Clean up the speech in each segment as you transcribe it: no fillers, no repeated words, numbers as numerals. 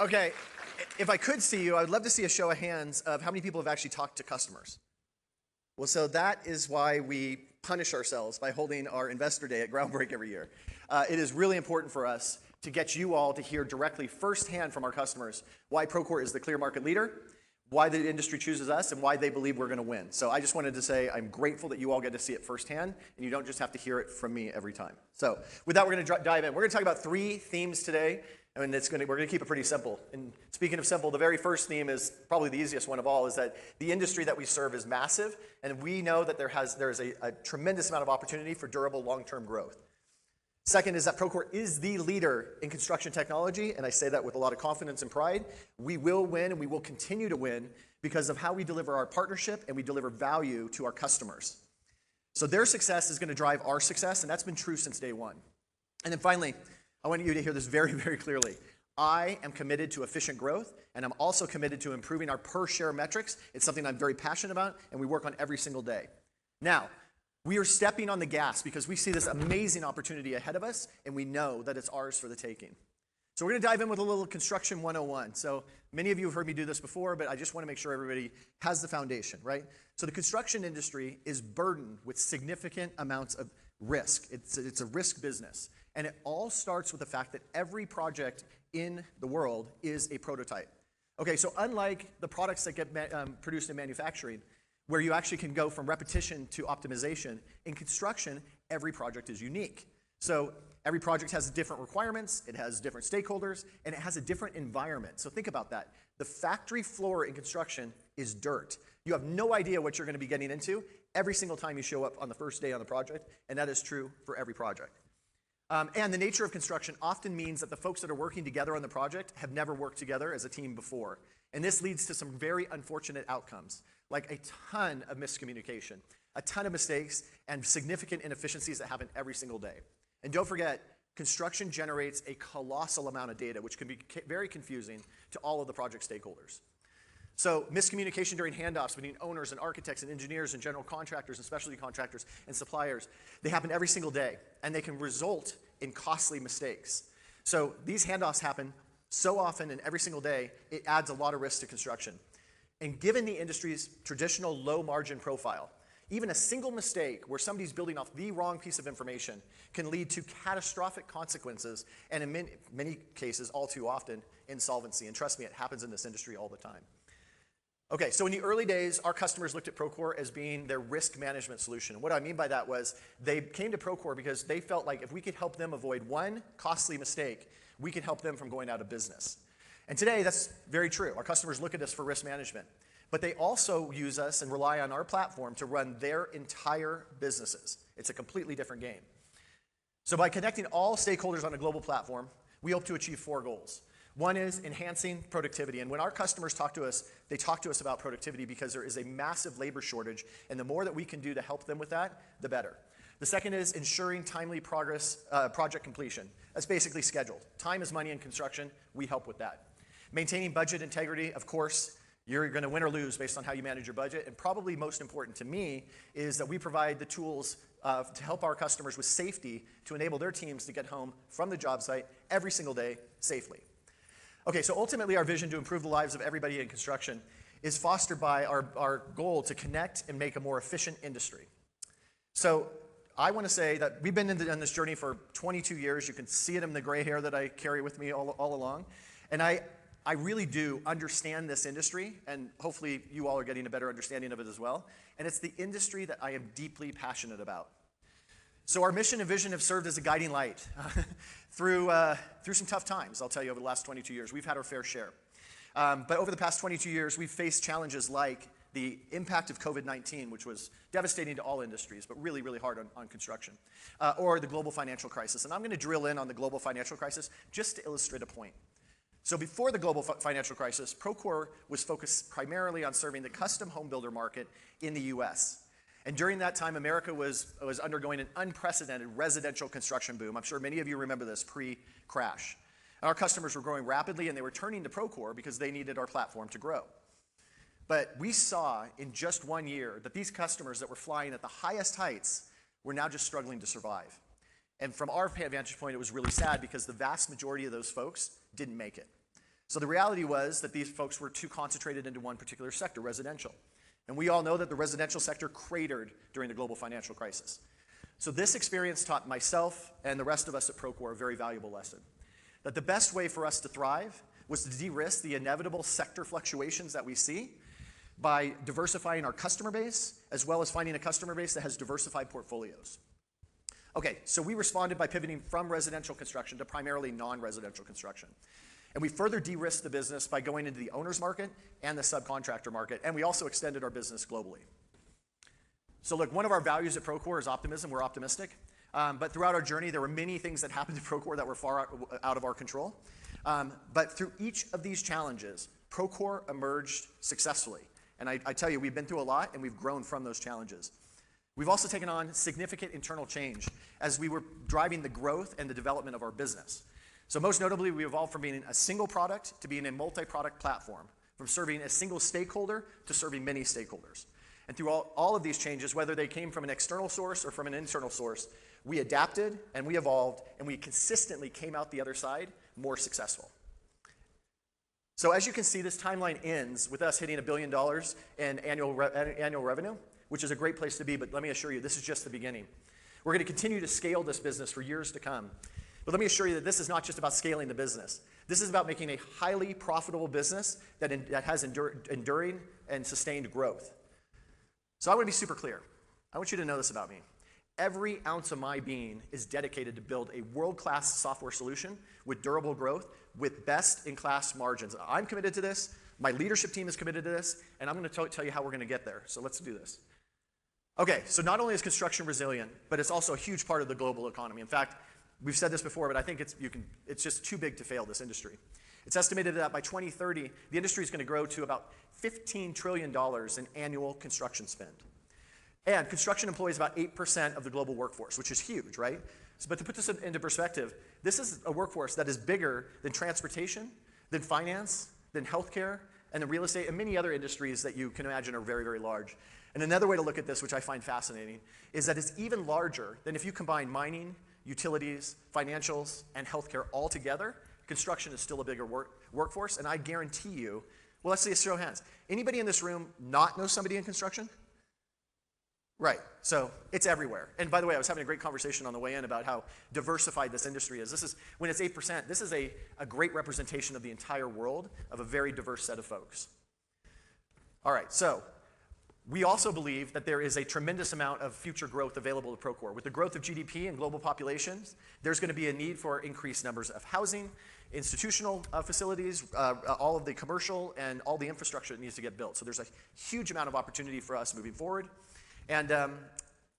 Okay, if I could see you, I would love to see a show of hands of how many people have actually talked to customers. Well, so that is why we punish ourselves by holding our Investor Day at Groundbreak every year. It is really important for us to get you all to hear directly firsthand from our customers why Procore is the clear market leader, why the industry chooses us, and why they believe we're going to win. So I just wanted to say I'm grateful that you all get to see it firsthand, and you don't just have to hear it from me every time. So with that, we're going to dive in. We're going to talk about 3 themes today, and we're going to keep it pretty simple. And speaking of simple, the very first theme is probably the easiest one of all, is that the industry that we serve is massive, and we know that there is a tremendous amount of opportunity for durable long-term growth. Second is that Procore is the leader in construction technology, and I say that with a lot of confidence and pride. We will win, and we will continue to win because of how we deliver our partnership and we deliver value to our customers. So their success is going to drive our success, and that's been true since day one. And then finally, I want you to hear this very, very clearly. I am committed to efficient growth, and I'm also committed to improving our per-share metrics. It's something I'm very passionate about, and we work on every single day. Now, we are stepping on the gas because we see this amazing opportunity ahead of us, and we know that it's ours for the taking. So we're going to dive in with a little Construction 101. So many of you have heard me do this before, but I just want to make sure everybody has the foundation, right? So the construction industry is burdened with significant amounts of risk. It's a risk business. And it all starts with the fact that every project in the world is a prototype. Okay, so unlike the products that get produced in manufacturing, where you actually can go from repetition to optimization, in construction, every project is unique. So every project has different requirements, it has different stakeholders, and it has a different environment. So think about that. The factory floor in construction is dirt. You have no idea what you're going to be getting into every single time you show up on the first day on the project, and that is true for every project. And the nature of construction often means that the folks that are working together on the project have never worked together as a team before. And this leads to some very unfortunate outcomes, like a ton of miscommunication, a ton of mistakes, and significant inefficiencies that happen every single day. And don't forget, construction generates a colossal amount of data, which can be very confusing to all of the project stakeholders. So miscommunication during handoffs between owners and architects and engineers and general contractors and specialty contractors and suppliers, they happen every single day, and they can result in costly mistakes. So these handoffs happen so often and every single day, it adds a lot of risk to construction. And given the industry's traditional low margin profile, even a single mistake where somebody's building off the wrong piece of information can lead to catastrophic consequences, and in many cases, all too often, insolvency. And trust me, it happens in this industry all the time. Okay, so in the early days, our customers looked at Procore as being their risk management solution. What I mean by that was they came to Procore because they felt like if we could help them avoid one costly mistake, we could help them from going out of business. And today, that's very true. Our customers look at us for risk management. But they also use us and rely on our platform to run their entire businesses. It's a completely different game. So by connecting all stakeholders on a global platform, we hope to achieve 4 goals. One is enhancing productivity. And when our customers talk to us, they talk to us about productivity because there is a massive labor shortage. And the more that we can do to help them with that, the better. The second is ensuring timely progress, project completion. That's basically scheduled. Time is money in construction. We help with that. Maintaining budget integrity, of course. You're going to win or lose based on how you manage your budget. And probably most important to me is that we provide the tools to help our customers with safety to enable their teams to get home from the job site every single day safely. Okay, so ultimately our vision to improve the lives of everybody in construction is fostered by our goal to connect and make a more efficient industry. So I want to say that we've been on this journey for 22 years. You can see it in the gray hair that I carry with me all along. And I really do understand this industry, and hopefully you all are getting a better understanding of it as well. And it's the industry that I am deeply passionate about. So our mission and vision have served as a guiding light through some tough times, I'll tell you, over the last 22 years. We've had our fair share. But over the past 22 years, we've faced challenges like the impact of COVID-19, which was devastating to all industries, but really, really hard on construction, or the global financial crisis. And I'm going to drill in on the global financial crisis just to illustrate a point. So before the global financial crisis, Procore was focused primarily on serving the custom home builder market in the US. And during that time, America was undergoing an unprecedented residential construction boom. I'm sure many of you remember this pre-crash. Our customers were growing rapidly, and they were turning to Procore because they needed our platform to grow. But we saw in just 1 year that these customers that were flying at the highest heights were now just struggling to survive. And from our vantage point, it was really sad because the vast majority of those folks didn't make it. So the reality was that these folks were too concentrated into one particular sector, residential. And we all know that the residential sector cratered during the global financial crisis. So this experience taught myself and the rest of us at Procore a very valuable lesson. That the best way for us to thrive was to de-risk the inevitable sector fluctuations that we see by diversifying our customer base, as well as finding a customer base that has diversified portfolios. Okay, so we responded by pivoting from residential construction to primarily non-residential construction. And we further de-risked the business by going into the owner's market and the subcontractor market, and we also extended our business globally. So look, one of our values at Procore is optimism. We're optimistic. But throughout our journey, there were many things that happened to Procore that were far out of our control. But through each of these challenges, Procore emerged successfully. And I tell you, we've been through a lot, and we've grown from those challenges. We've also taken on significant internal change as we were driving the growth and the development of our business. So most notably, we evolved from being a single product to being a multi-product platform, from serving a single stakeholder to serving many stakeholders. And through all of these changes, whether they came from an external source or from an internal source, we adapted and we evolved, and we consistently came out the other side more successful. So as you can see, this timeline ends with us hitting $1 billion in annual revenue, which is a great place to be, but let me assure you, this is just the beginning. We're going to continue to scale this business for years to come. But let me assure you that this is not just about scaling the business. This is about making a highly profitable business that has enduring and sustained growth. So I want to be super clear. I want you to know this about me. Every ounce of my being is dedicated to build a world-class software solution with durable growth, with best-in-class margins. I'm committed to this. My leadership team is committed to this, and I'm going to tell you how we're going to get there. So let's do this. Okay, so not only is construction resilient, but it's also a huge part of the global economy. In fact, we've said this before, but I think it's just too big to fail, this industry. It's estimated that by 2030, the industry is going to grow to about $15 trillion in annual construction spend. And construction employs about 8% of the global workforce, which is huge, right? But to put this into perspective, this is a workforce that is bigger than transportation, than finance, than healthcare, and than real estate, and many other industries that you can imagine are very, very large. And another way to look at this, which I find fascinating, is that it's even larger than if you combine mining, utilities, financials, and healthcare all together. Construction is still a bigger workforce, and I guarantee you, well, let's see a show of hands. Anybody in this room not know somebody in construction? Right, so it's everywhere. And by the way, I was having a great conversation on the way in about how diversified this industry is. This is, when it's 8%, this is a great representation of the entire world, of a very diverse set of folks. All right, so we also believe that there is a tremendous amount of future growth available to Procore. With the growth of GDP and global populations, there's going to be a need for increased numbers of housing, institutional facilities, all of the commercial, and all the infrastructure that needs to get built. So there's a huge amount of opportunity for us moving forward. And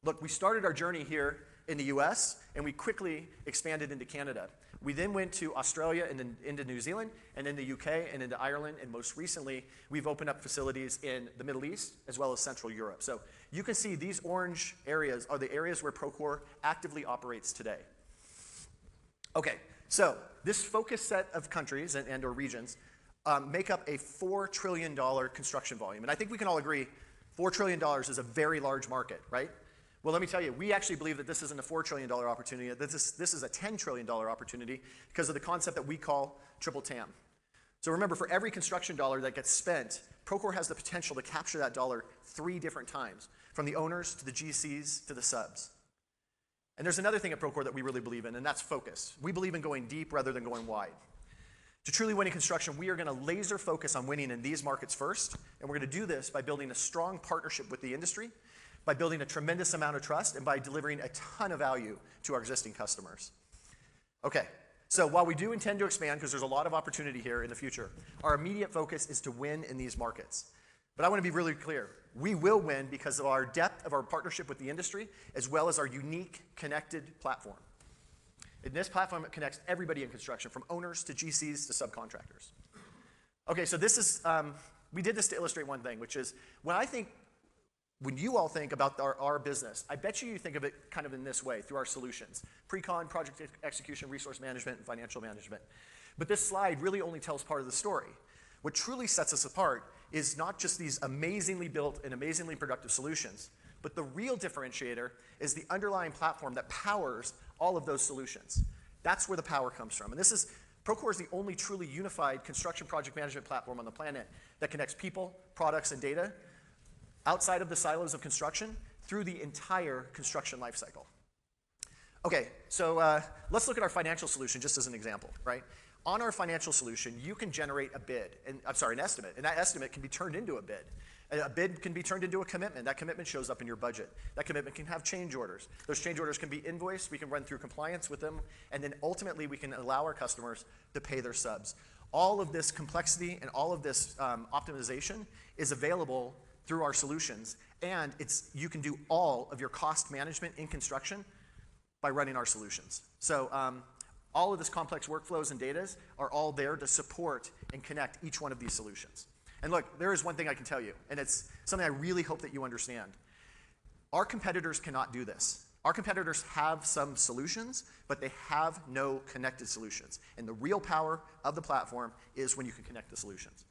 look, we started our journey here in the US, and we quickly expanded into Canada. We then went to Australia and then into New Zealand, and then the UK, and into Ireland, and most recently, we've opened up facilities in the Middle East, as well as Central Europe. So you can see these orange areas are the areas where Procore actively operates today. Okay, so this focused set of countries and or regions make up a $4 trillion construction volume. And I think we can all agree $4 trillion is a very large market, right? Well, let me tell you, we actually believe that this isn't a $4 trillion opportunity. This is a $10 trillion opportunity because of the concept that we call triple TAM. So remember, for every construction dollar that gets spent, Procore has the potential to capture that dollar 3 different times, from the owners to the GCs to the subs. And there's another thing at Procore that we really believe in, and that's focus. We believe in going deep rather than going wide. To truly win in construction, we are going to laser focus on winning in these markets first, and we're going to do this by building a strong partnership with the industry, by building a tremendous amount of trust, and by delivering a ton of value to our existing customers. Okay, so while we do intend to expand, because there's a lot of opportunity here in the future, our immediate focus is to win in these markets. But I want to be really clear. We will win because of our depth of our partnership with the industry, as well as our unique connected platform. In this platform, it connects everybody in construction, from owners to GCs to subcontractors. Okay, so this is, we did this to illustrate one thing, which is when you all think about our business, I bet you think of it kind of in this way, through our solutions: pre-con, project execution, resource management, and financial management. But this slide really only tells part of the story. What truly sets us apart is not just these amazingly built and amazingly productive solutions, but the real differentiator is the underlying platform that powers all of those solutions. That's where the power comes from. And this is Procore is the only truly unified construction project management platform on the planet that connects people, products, and data outside of the silos of construction through the entire construction lifecycle. Okay, so let's look at our financial solution just as an example, right? On our financial solution, you can generate a bid, an estimate, and that estimate can be turned into a bid. A bid can be turned into a commitment. That commitment shows up in your budget. That commitment can have change orders. Those change orders can be invoiced. We can run through compliance with them, and then ultimately we can allow our customers to pay their subs. All of this complexity and all of this optimization is available through our solutions, and you can do all of your cost management in construction by running our solutions. So all of this complex workflows and data are all there to support and connect each one of these solutions. And look, there is one thing I can tell you, and it's something I really hope that you understand. Our competitors cannot do this. Our competitors have some solutions, but they have no connected solutions. And the real power of the platform is when you can connect the solutions.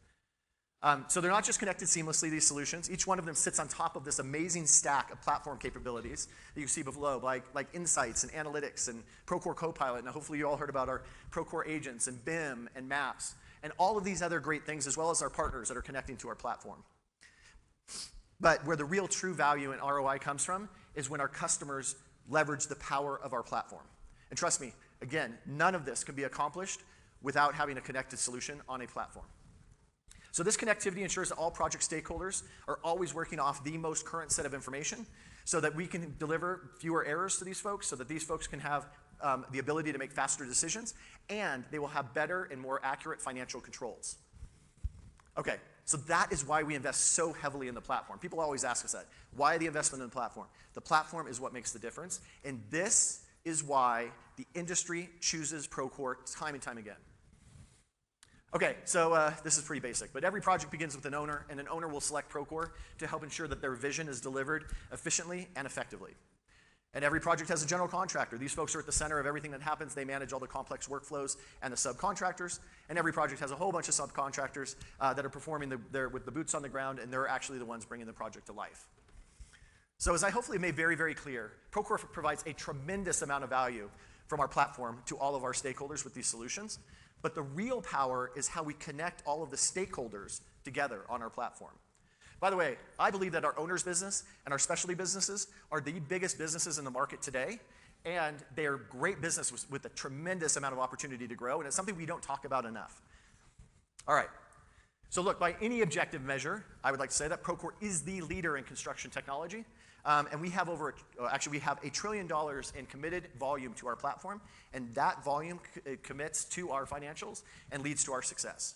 So they're not just connected seamlessly, these solutions. Each one of them sits on top of this amazing stack of platform capabilities that you see below, like insights and analytics and Procore Copilot. Now, hopefully you all heard about our Procore agents and BIM and maps and all of these other great things, as well as our partners that are connecting to our platform. But where the real true value and ROI comes from is when our customers leverage the power of our platform. And trust me, again, none of this can be accomplished without having a connected solution on a platform. So this connectivity ensures that all project stakeholders are always working off the most current set of information so that we can deliver fewer errors to these folks, so that these folks can have the ability to make faster decisions, and they will have better and more accurate financial controls. Okay, so that is why we invest so heavily in the platform. People always ask us that. Why the investment in the platform? The platform is what makes the difference, and this is why the industry chooses Procore time and time again. Okay, so this is pretty basic, but every project begins with an owner, and an owner will select Procore to help ensure that their vision is delivered efficiently and effectively. And every project has a general contractor. These folks are at the center of everything that happens. They manage all the complex workflows and the subcontractors, and every project has a whole bunch of subcontractors that are performing with the boots on the ground, and they're actually the ones bringing the project to life. So as I hopefully made very, very clear, Procore provides a tremendous amount of value from our platform to all of our stakeholders with these solutions. But the real power is how we connect all of the stakeholders together on our platform. By the way, I believe that our owners business and our specialty businesses are the biggest businesses in the market today, and they are great business with a tremendous amount of opportunity to grow, and it's something we don't talk about enough. All right, so look, by any objective measure, I would like to say that Procore is the leader in construction technology, and we have we have $1 trillion in committed volume to our platform, and that volume commits to our financials and leads to our success.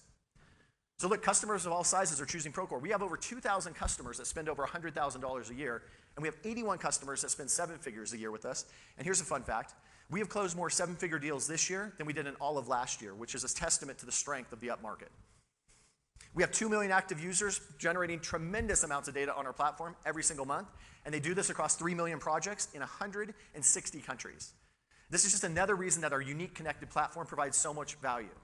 So look, customers of all sizes are choosing Procore. We have over 2,000 customers that spend over $100,000 a year, and we have 81 customers that spend 7 figures a year with us. And here's a fun fact. We have closed more 7-figure deals this year than we did in all of last year, which is a testament to the strength of the upmarket. We have 2 million active users generating tremendous amounts of data on our platform every single month, and they do this across 3 million projects in 160 countries. This is just another reason that our unique connected platform provides so much value.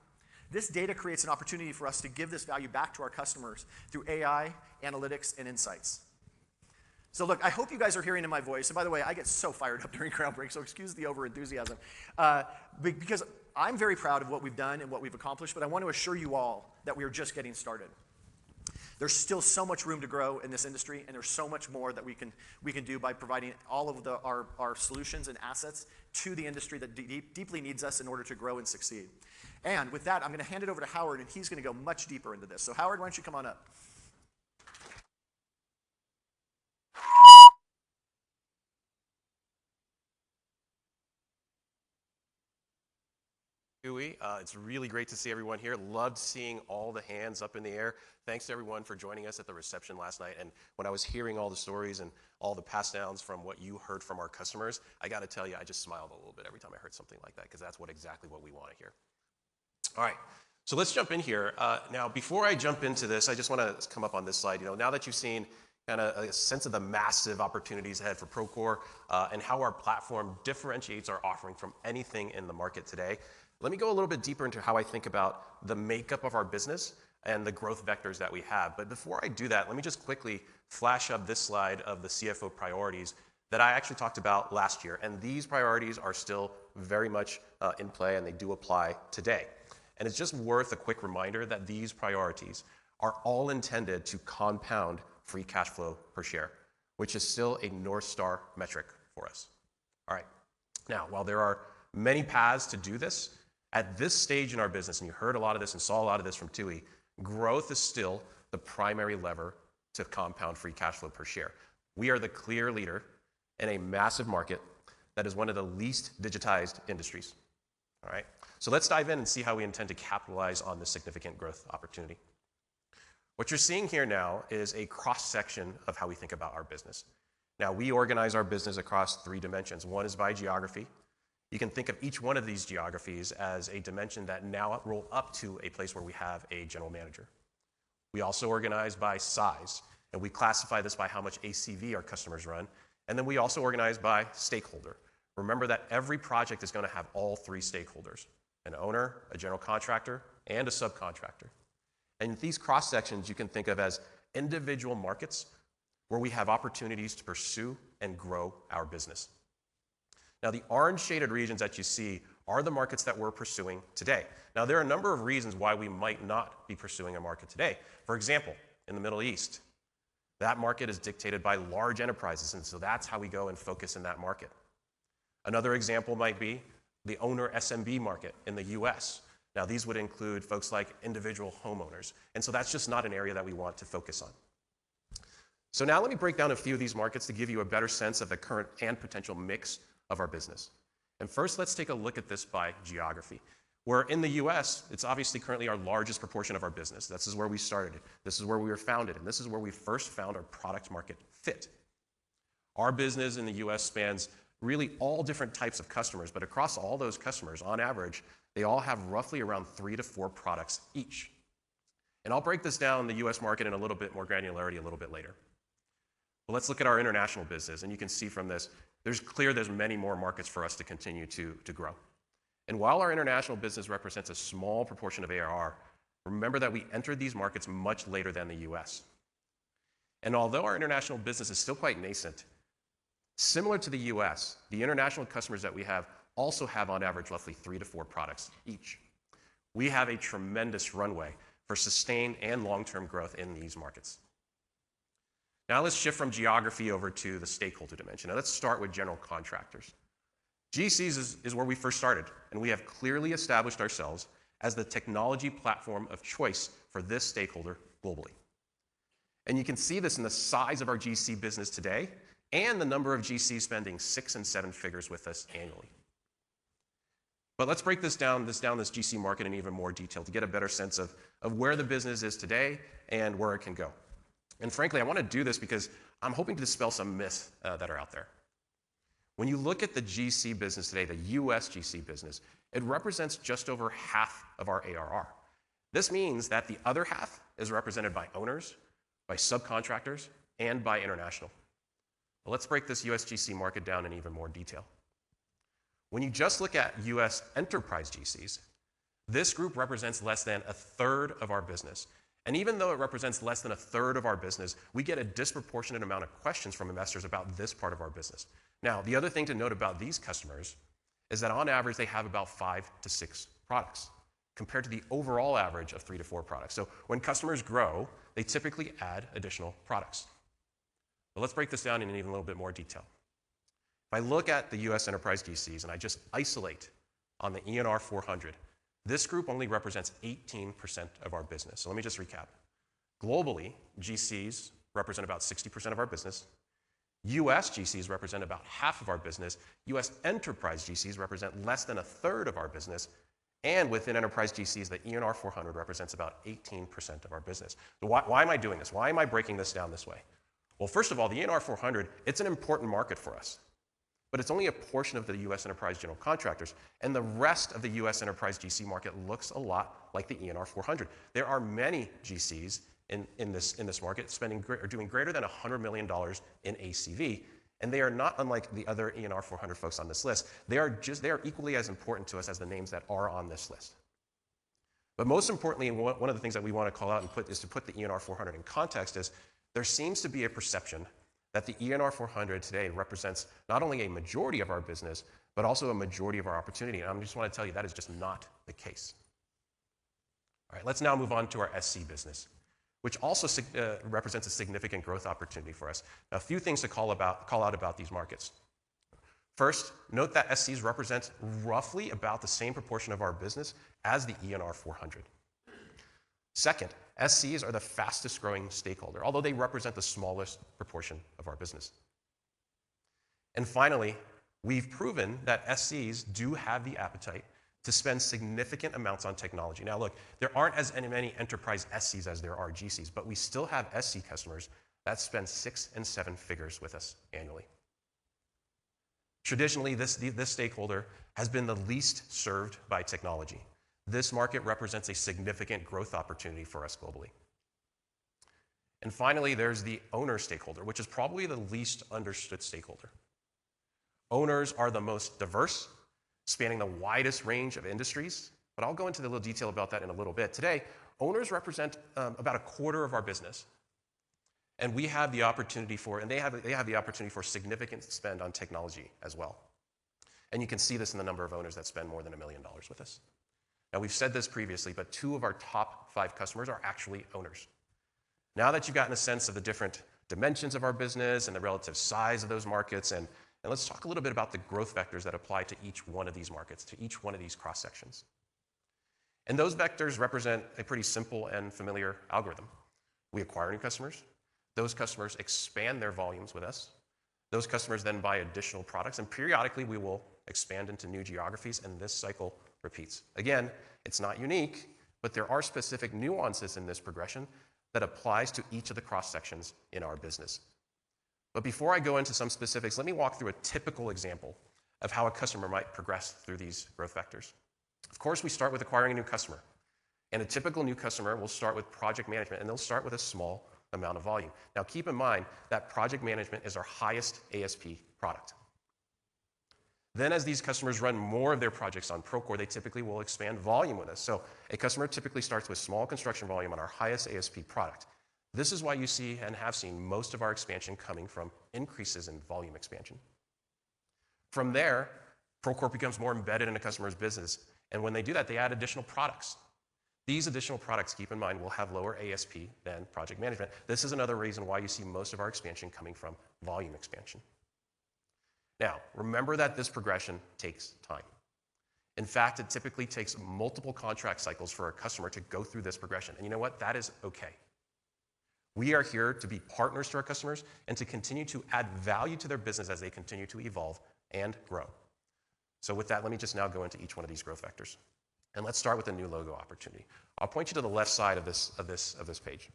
This data creates an opportunity for us to give this value back to our customers through AI, analytics, and insights. So look, I hope you guys are hearing in my voice, and by the way, I get so fired up during Groundbreak, so excuse the over-enthusiasm, because I'm very proud of what we've done and what we've accomplished, but I want to assure you all that we are just getting started. There's still so much room to grow in this industry, and there's so much more that we can do by providing all of our solutions and assets to the industry that deeply needs us in order to grow and succeed. And with that, I'm going to hand it over to Howard, and he's going to go much deeper into this. So Howard, why don't you come on up? It's really great to see everyone here. Loved seeing all the hands up in the air. Thanks to everyone for joining us at the reception last night. And when I was hearing all the stories and all the pass downs from what you heard from our customers, I got to tell you, I just smiled a little bit every time I heard something like that, because that's exactly what we want to hear. All right, so let's jump in here. Now, before I jump into this, I just want to come up on this slide. Now that you've seen kind of a sense of the massive opportunities ahead for Procore and how our platform differentiates our offering from anything in the market today, let me go a little bit deeper into how I think about the makeup of our business and the growth vectors that we have. But before I do that, let me just quickly flash up this slide of the CFO priorities that I actually talked about last year. And these priorities are still very much in play, and they do apply today. And it's just worth a quick reminder that these priorities are all intended to compound free cash flow per share, which is still a North Star metric for us. All right. Now, while there are many paths to do this, at this stage in our business, and you heard a lot of this and saw a lot of this from Tui, growth is still the primary lever to compound free cash flow per share. We are the clear leader in a massive market that is one of the least digitized industries. All right. So let's dive in and see how we intend to capitalize on this significant growth opportunity. What you're seeing here now is a cross-section of how we think about our business. Now, we organize our business across 3 dimensions. One is by geography. You can think of each one of these geographies as a dimension that now roll up to a place where we have a general manager. We also organize by size, and we classify this by how much ACV our customers run. And then we also organize by stakeholder. Remember that every project is going to have all 3 stakeholders: an owner, a general contractor, and a subcontractor. And these cross sections you can think of as individual markets where we have opportunities to pursue and grow our business. Now, the orange shaded regions that you see are the markets that we're pursuing today. Now, there are a number of reasons why we might not be pursuing a market today. For example, in the Middle East, that market is dictated by large enterprises, and so that's how we go and focus in that market. Another example might be the owner SMB market in the US. Now, these would include folks like individual homeowners, and so that's just not an area that we want to focus on. So now let me break down a few of these markets to give you a better sense of the current and potential mix of our business. And first, let's take a look at this by geography. Where in the US, it's obviously currently our largest proportion of our business. This is where we started. This is where we were founded, and this is where we first found our product market fit. Our business in the US spans really all different types of customers, but across all those customers, on average, they all have roughly around 3 to 4 products each. And I'll break this down in the US market in a little bit more granularity a little bit later. But let's look at our international business, and you can see from this, there's many more markets for us to continue to grow. And while our international business represents a small proportion of ARR, remember that we entered these markets much later than the US. And although our international business is still quite nascent, similar to the US, the international customers that we have also have on average roughly 3 to 4 products each. We have a tremendous runway for sustained and long-term growth in these markets. Now let's shift from geography over to the stakeholder dimension. Now let's start with general contractors. GCs is where we first started, and we have clearly established ourselves as the technology platform of choice for this stakeholder globally. And you can see this in the size of our GC business today and the number of GCs spending 6 and 7 figures with us annually. But let's break this GC market in even more detail to get a better sense of where the business is today and where it can go. And frankly, I want to do this because I'm hoping to dispel some myths that are out there. When you look at the GC business today, the US GC business, it represents just over half of our ARR. This means that the other half is represented by owners, by subcontractors, and by international. Well, let's break this US GC market down in even more detail. When you just look at US enterprise GCs, this group represents less than a third of our business. And even though it represents less than a third of our business, we get a disproportionate amount of questions from investors about this part of our business. Now, the other thing to note about these customers is that on average, they have about 5 to 6 products compared to the overall average of 3 to 4 products. So when customers grow, they typically add additional products. But let's break this down in even a little bit more detail. If I look at the US enterprise GCs and I just isolate on the ENR 400, this group only represents 18% of our business. So let me just recap. Globally, GCs represent about 60% of our business. US GCs represent about half of our business. US enterprise GCs represent less than a third of our business. And within enterprise GCs, the ENR 400 represents about 18% of our business. So why am I doing this? Why am I breaking this down this way? Well, first of all, the ENR 400, it's an important market for us. But it's only a portion of the US enterprise general contractors, and the rest of the US enterprise GC market looks a lot like the ENR 400. There are many GCs in this market doing greater than $100 million in ACV, and they are not unlike the other ENR 400 folks on this list. They are equally as important to us as the names that are on this list. But most importantly, and one of the things that we want to call out and put the ENR 400 in context is there seems to be a perception that the ENR 400 today represents not only a majority of our business, but also a majority of our opportunity. And I just want to tell you that is just not the case. All right, let's now move on to our SC business, which also represents a significant growth opportunity for us. Now, a few things to call out about these markets. First, note that SCs represent roughly about the same proportion of our business as the ENR 400. Second, SCs are the fastest growing stakeholder, although they represent the smallest proportion of our business. And finally, we've proven that SCs do have the appetite to spend significant amounts on technology. Now look, there aren't as many enterprise SCs as there are GCs, but we still have SC customers that spend 6 and 7 figures with us annually. Traditionally, this stakeholder has been the least served by technology. This market represents a significant growth opportunity for us globally. And finally, there's the owner stakeholder, which is probably the least understood stakeholder. Owners are the most diverse, spanning the widest range of industries, but I'll go into the little detail about that in a little bit. Today, owners represent about a quarter of our business, and we have the opportunity for, and they have the opportunity for significant spend on technology as well. And you can see this in the number of owners that spend more than $1 million with us. Now, we've said this previously, but 2 of our top 5 customers are actually owners. Now that you've gotten a sense of the different dimensions of our business and the relative size of those markets, and let's talk a little bit about the growth vectors that apply to each one of these markets, to each one of these cross-sections. And those vectors represent a pretty simple and familiar algorithm. We acquire new customers. Those customers expand their volumes with us. Those customers then buy additional products, and periodically we will expand into new geographies, and this cycle repeats. Again, it's not unique, but there are specific nuances in this progression that applies to each of the cross-sections in our business. But before I go into some specifics, let me walk through a typical example of how a customer might progress through these growth vectors. Of course, we start with acquiring a new customer. And a typical new customer will start with project management, and they'll start with a small amount of volume. Now, keep in mind that project management is our highest ASP product. Then as these customers run more of their projects on Procore, they typically will expand volume with us. So a customer typically starts with small construction volume on our highest ASP product. This is why you see and have seen most of our expansion coming from increases in volume expansion. From there, Procore becomes more embedded in a customer's business, and when they do that, they add additional products. These additional products, keep in mind, will have lower ASP than project management. This is another reason why you see most of our expansion coming from volume expansion. Now, remember that this progression takes time. In fact, it typically takes multiple contract cycles for a customer to go through this progression. And you know what? That is okay. We are here to be partners to our customers and to continue to add value to their business as they continue to evolve and grow. So with that, let me just now go into each one of these growth vectors. And let's start with a new logo opportunity. I'll point you to the left side of this page.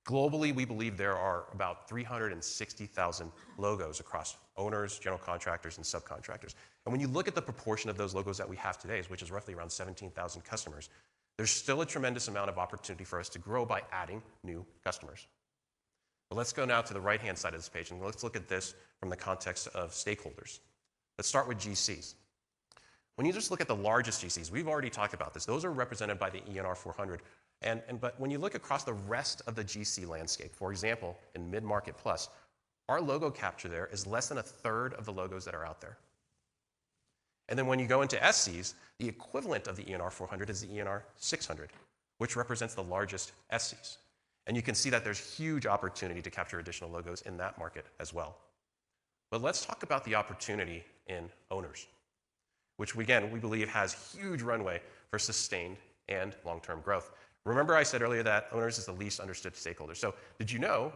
Globally, we believe there are about 360,000 logos across owners, general contractors, and subcontractors. And when you look at the proportion of those logos that we have today, which is roughly around 17,000 customers, there's still a tremendous amount of opportunity for us to grow by adding new customers. But let's go now to the right-hand side of this page, and let's look at this from the context of stakeholders. Let's start with GCs. When you just look at the largest GCs, we've already talked about this. Those are represented by the ENR 400. But when you look across the rest of the GC landscape, for example, in mid-market plus, our logo capture there is less than a third of the logos that are out there. And then when you go into SCs, the equivalent of the ENR 400 is the ENR 600, which represents the largest SCs. And you can see that there's huge opportunity to capture additional logos in that market as well. But let's talk about the opportunity in owners, which again, we believe has huge runway for sustained and long-term growth. Remember I said earlier that owners is the least understood stakeholder. So did you know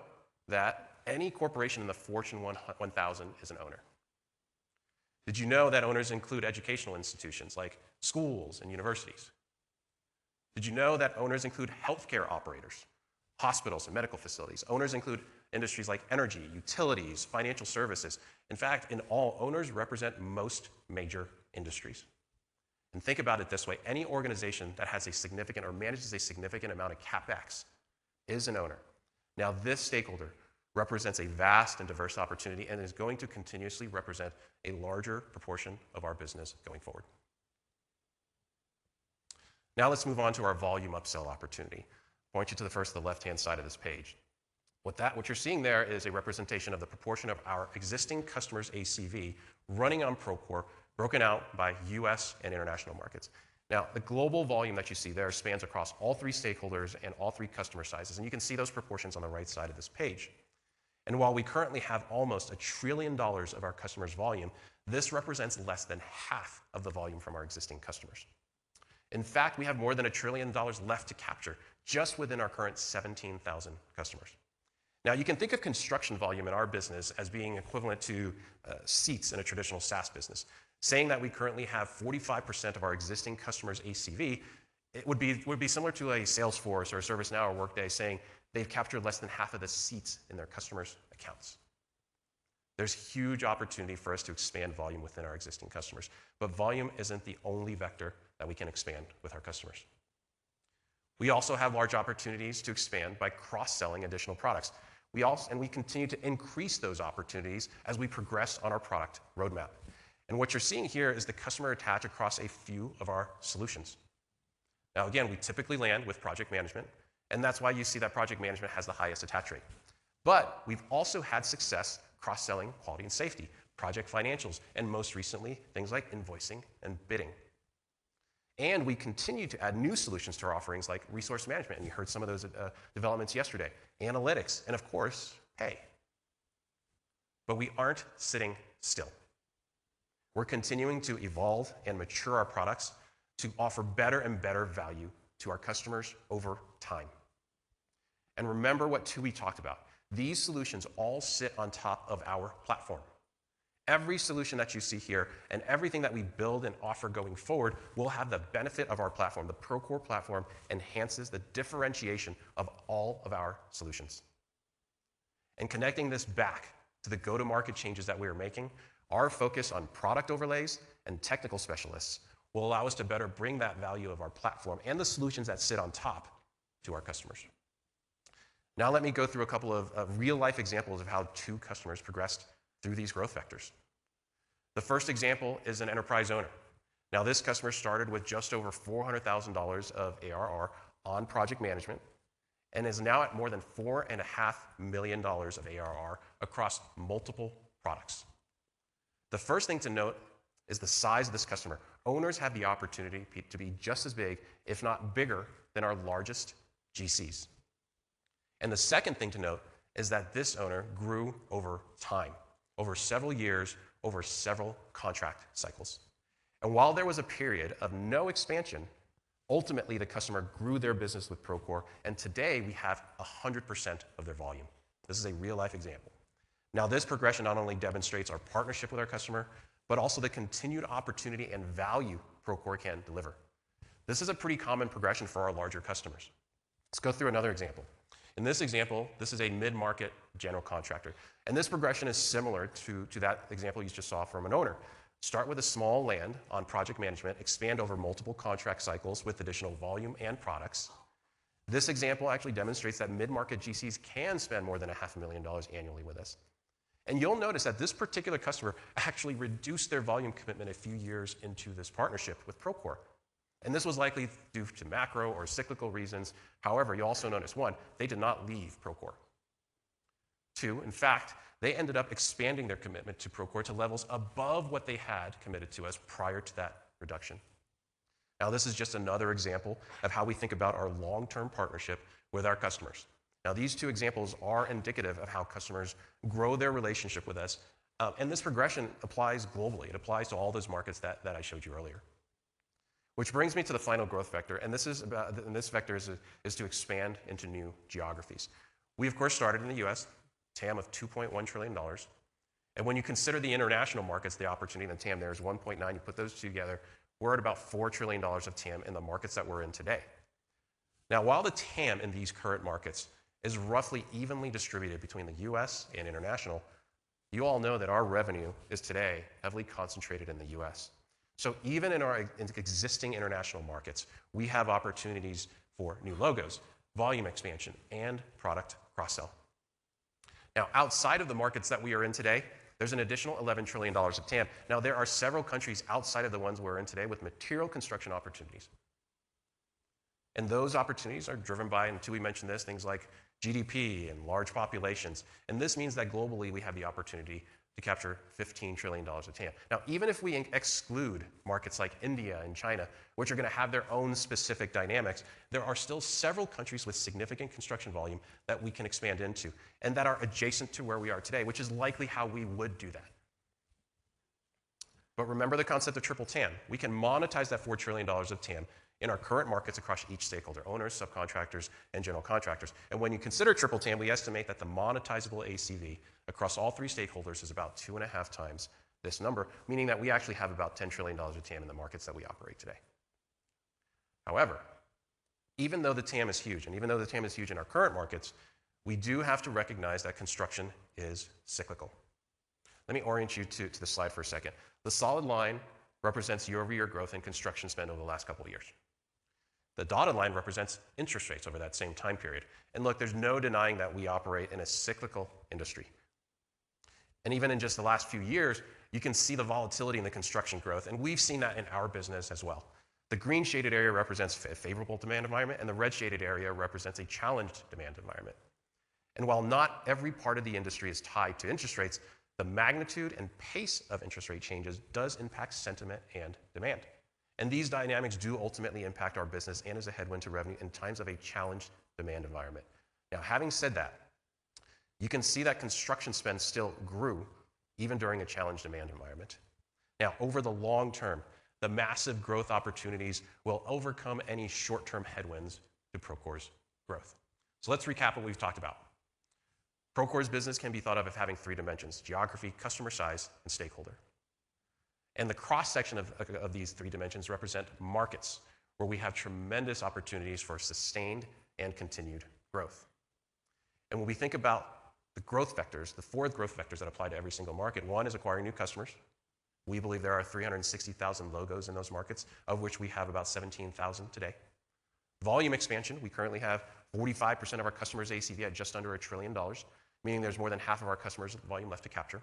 that any corporation in the Fortune 1000 is an owner? Did you know that owners include educational institutions like schools and universities? Did you know that owners include healthcare operators, hospitals and medical facilities? Owners include industries like energy, utilities, financial services. In fact, in all, owners represent most major industries. And think about it this way, any organization that has a significant or manages a significant amount of CapEx is an owner. Now, this stakeholder represents a vast and diverse opportunity and is going to continuously represent a larger proportion of our business going forward. Now let's move on to our volume upsell opportunity. I'll point you to the left-hand side of this page. What you're seeing there is a representation of the proportion of our existing customers' ACV running on Procore, broken out by US and international markets. Now, the global volume that you see there spans across all three stakeholders and all three customer sizes, and you can see those proportions on the right side of this page. And while we currently have almost $1 trillion of our customers' volume, this represents less than half of the volume from our existing customers. In fact, we have more than $1 trillion left to capture just within our current 17,000 customers. Now, you can think of construction volume in our business as being equivalent to seats in a traditional SaaS business. Saying that we currently have 45% of our existing customers' ACV, it would be similar to a Salesforce or a ServiceNow or Workday saying they've captured less than half of the seats in their customers' accounts. There's huge opportunity for us to expand volume within our existing customers, but volume isn't the only vector that we can expand with our customers. We also have large opportunities to expand by cross-selling additional products. We continue to increase those opportunities as we progress on our product roadmap. And what you're seeing here is the customer attach across a few of our solutions. Now, again, we typically land with project management, and that's why you see that project management has the highest attach rate. But we've also had success cross-selling quality and safety, project financials, and most recently, things like invoicing and bidding. And we continue to add new solutions to our offerings like resource management, and you heard some of those developments yesterday, analytics, and of course, pay. But we aren't sitting still. We're continuing to evolve and mature our products to offer better and better value to our customers over time. And remember what we talked about. These solutions all sit on top of our platform. Every solution that you see here and everything that we build and offer going forward will have the benefit of our platform. The Procore platform enhances the differentiation of all of our solutions. And connecting this back to the go-to-market changes that we are making, our focus on product overlays and technical specialists will allow us to better bring that value of our platform and the solutions that sit on top to our customers. Now let me go through a couple of real-life examples of how two customers progressed through these growth vectors. The first example is an enterprise owner. Now this customer started with just over $400,000 of ARR on project management and is now at more than $4.5 million of ARR across multiple products. The first thing to note is the size of this customer. Owners have the opportunity to be just as big, if not bigger, than our largest GCs. And the second thing to note is that this owner grew over time, over several years, over several contract cycles. And while there was a period of no expansion, ultimately the customer grew their business with Procore, and today we have 100% of their volume. This is a real-life example. Now, this progression not only demonstrates our partnership with our customer, but also the continued opportunity and value Procore can deliver. This is a pretty common progression for our larger customers. Let's go through another example. In this example, this is a mid-market general contractor. And this progression is similar to that example you just saw from an owner. Start with a small land on project management, expand over multiple contract cycles with additional volume and products. This example actually demonstrates that mid-market GCs can spend more than $500,000 annually with us. And you'll notice that this particular customer actually reduced their volume commitment a few years into this partnership with Procore. And this was likely due to macro or cyclical reasons. However, you also notice, one, they did not leave Procore. Two, in fact, they ended up expanding their commitment to Procore to levels above what they had committed to us prior to that reduction. Now, this is just another example of how we think about our long-term partnership with our customers. Now, these two examples are indicative of how customers grow their relationship with us. And this progression applies globally. It applies to all those markets that I showed you earlier. Which brings me to the final growth vector, and this vector is to expand into new geographies. We, of course, started in the US, TAM of $2.1 trillion. And when you consider the international markets, the opportunity in the TAM there is 1.9. You put those two together, we're at about $4 trillion of TAM in the markets that we're in today. Now, while the TAM in these current markets is roughly evenly distributed between the US and international, you all know that our revenue is today heavily concentrated in the US. So even in our existing international markets, we have opportunities for new logos, volume expansion, and product cross-sell. Now, outside of the markets that we are in today, there's an additional $11 trillion of TAM. Now, there are several countries outside of the ones we're in today with material construction opportunities. And those opportunities are driven by, and Tui mentioned this, things like GDP and large populations. And this means that globally we have the opportunity to capture $15 trillion of TAM. Now, even if we exclude markets like India and China, which are going to have their own specific dynamics, there are still several countries with significant construction volume that we can expand into and that are adjacent to where we are today, which is likely how we would do that. But remember the concept of triple TAM. We can monetize that $4 trillion of TAM in our current markets across each stakeholder, owners, subcontractors, and general contractors. And when you consider triple TAM, we estimate that the monetizable ACV across all three stakeholders is about 2.5 times this number, meaning that we actually have about $10 trillion of TAM in the markets that we operate today. However, even though the TAM is huge, and even though the TAM is huge in our current markets, we do have to recognize that construction is cyclical. Let me orient you to the slide for a second. The solid line represents year-over-year growth in construction spend over the last couple of years. The dotted line represents interest rates over that same time period. And look, there's no denying that we operate in a cyclical industry. And even in just the last few years, you can see the volatility in the construction growth, and we've seen that in our business as well. The green shaded area represents a favorable demand environment, and the red shaded area represents a challenged demand environment. And while not every part of the industry is tied to interest rates, the magnitude and pace of interest rate changes does impact sentiment and demand. And these dynamics do ultimately impact our business and as a headwind to revenue in times of a challenged demand environment. Now, having said that, you can see that construction spend still grew even during a challenged demand environment. Now, over the long term, the massive growth opportunities will overcome any short-term headwinds to Procore's growth. So let's recap what we've talked about. Procore's business can be thought of as having 3 dimensions: geography, customer size, and stakeholder. And the cross-section of these 3 dimensions represent markets where we have tremendous opportunities for sustained and continued growth. And when we think about the growth vectors, the 4 growth vectors that apply to every single market, one is acquiring new customers. We believe there are 360,000 logos in those markets, of which we have about 17,000 today. Volume expansion, we currently have 45% of our customers' ACV at just under $1 trillion, meaning there's more than half of our customers' volume left to capture.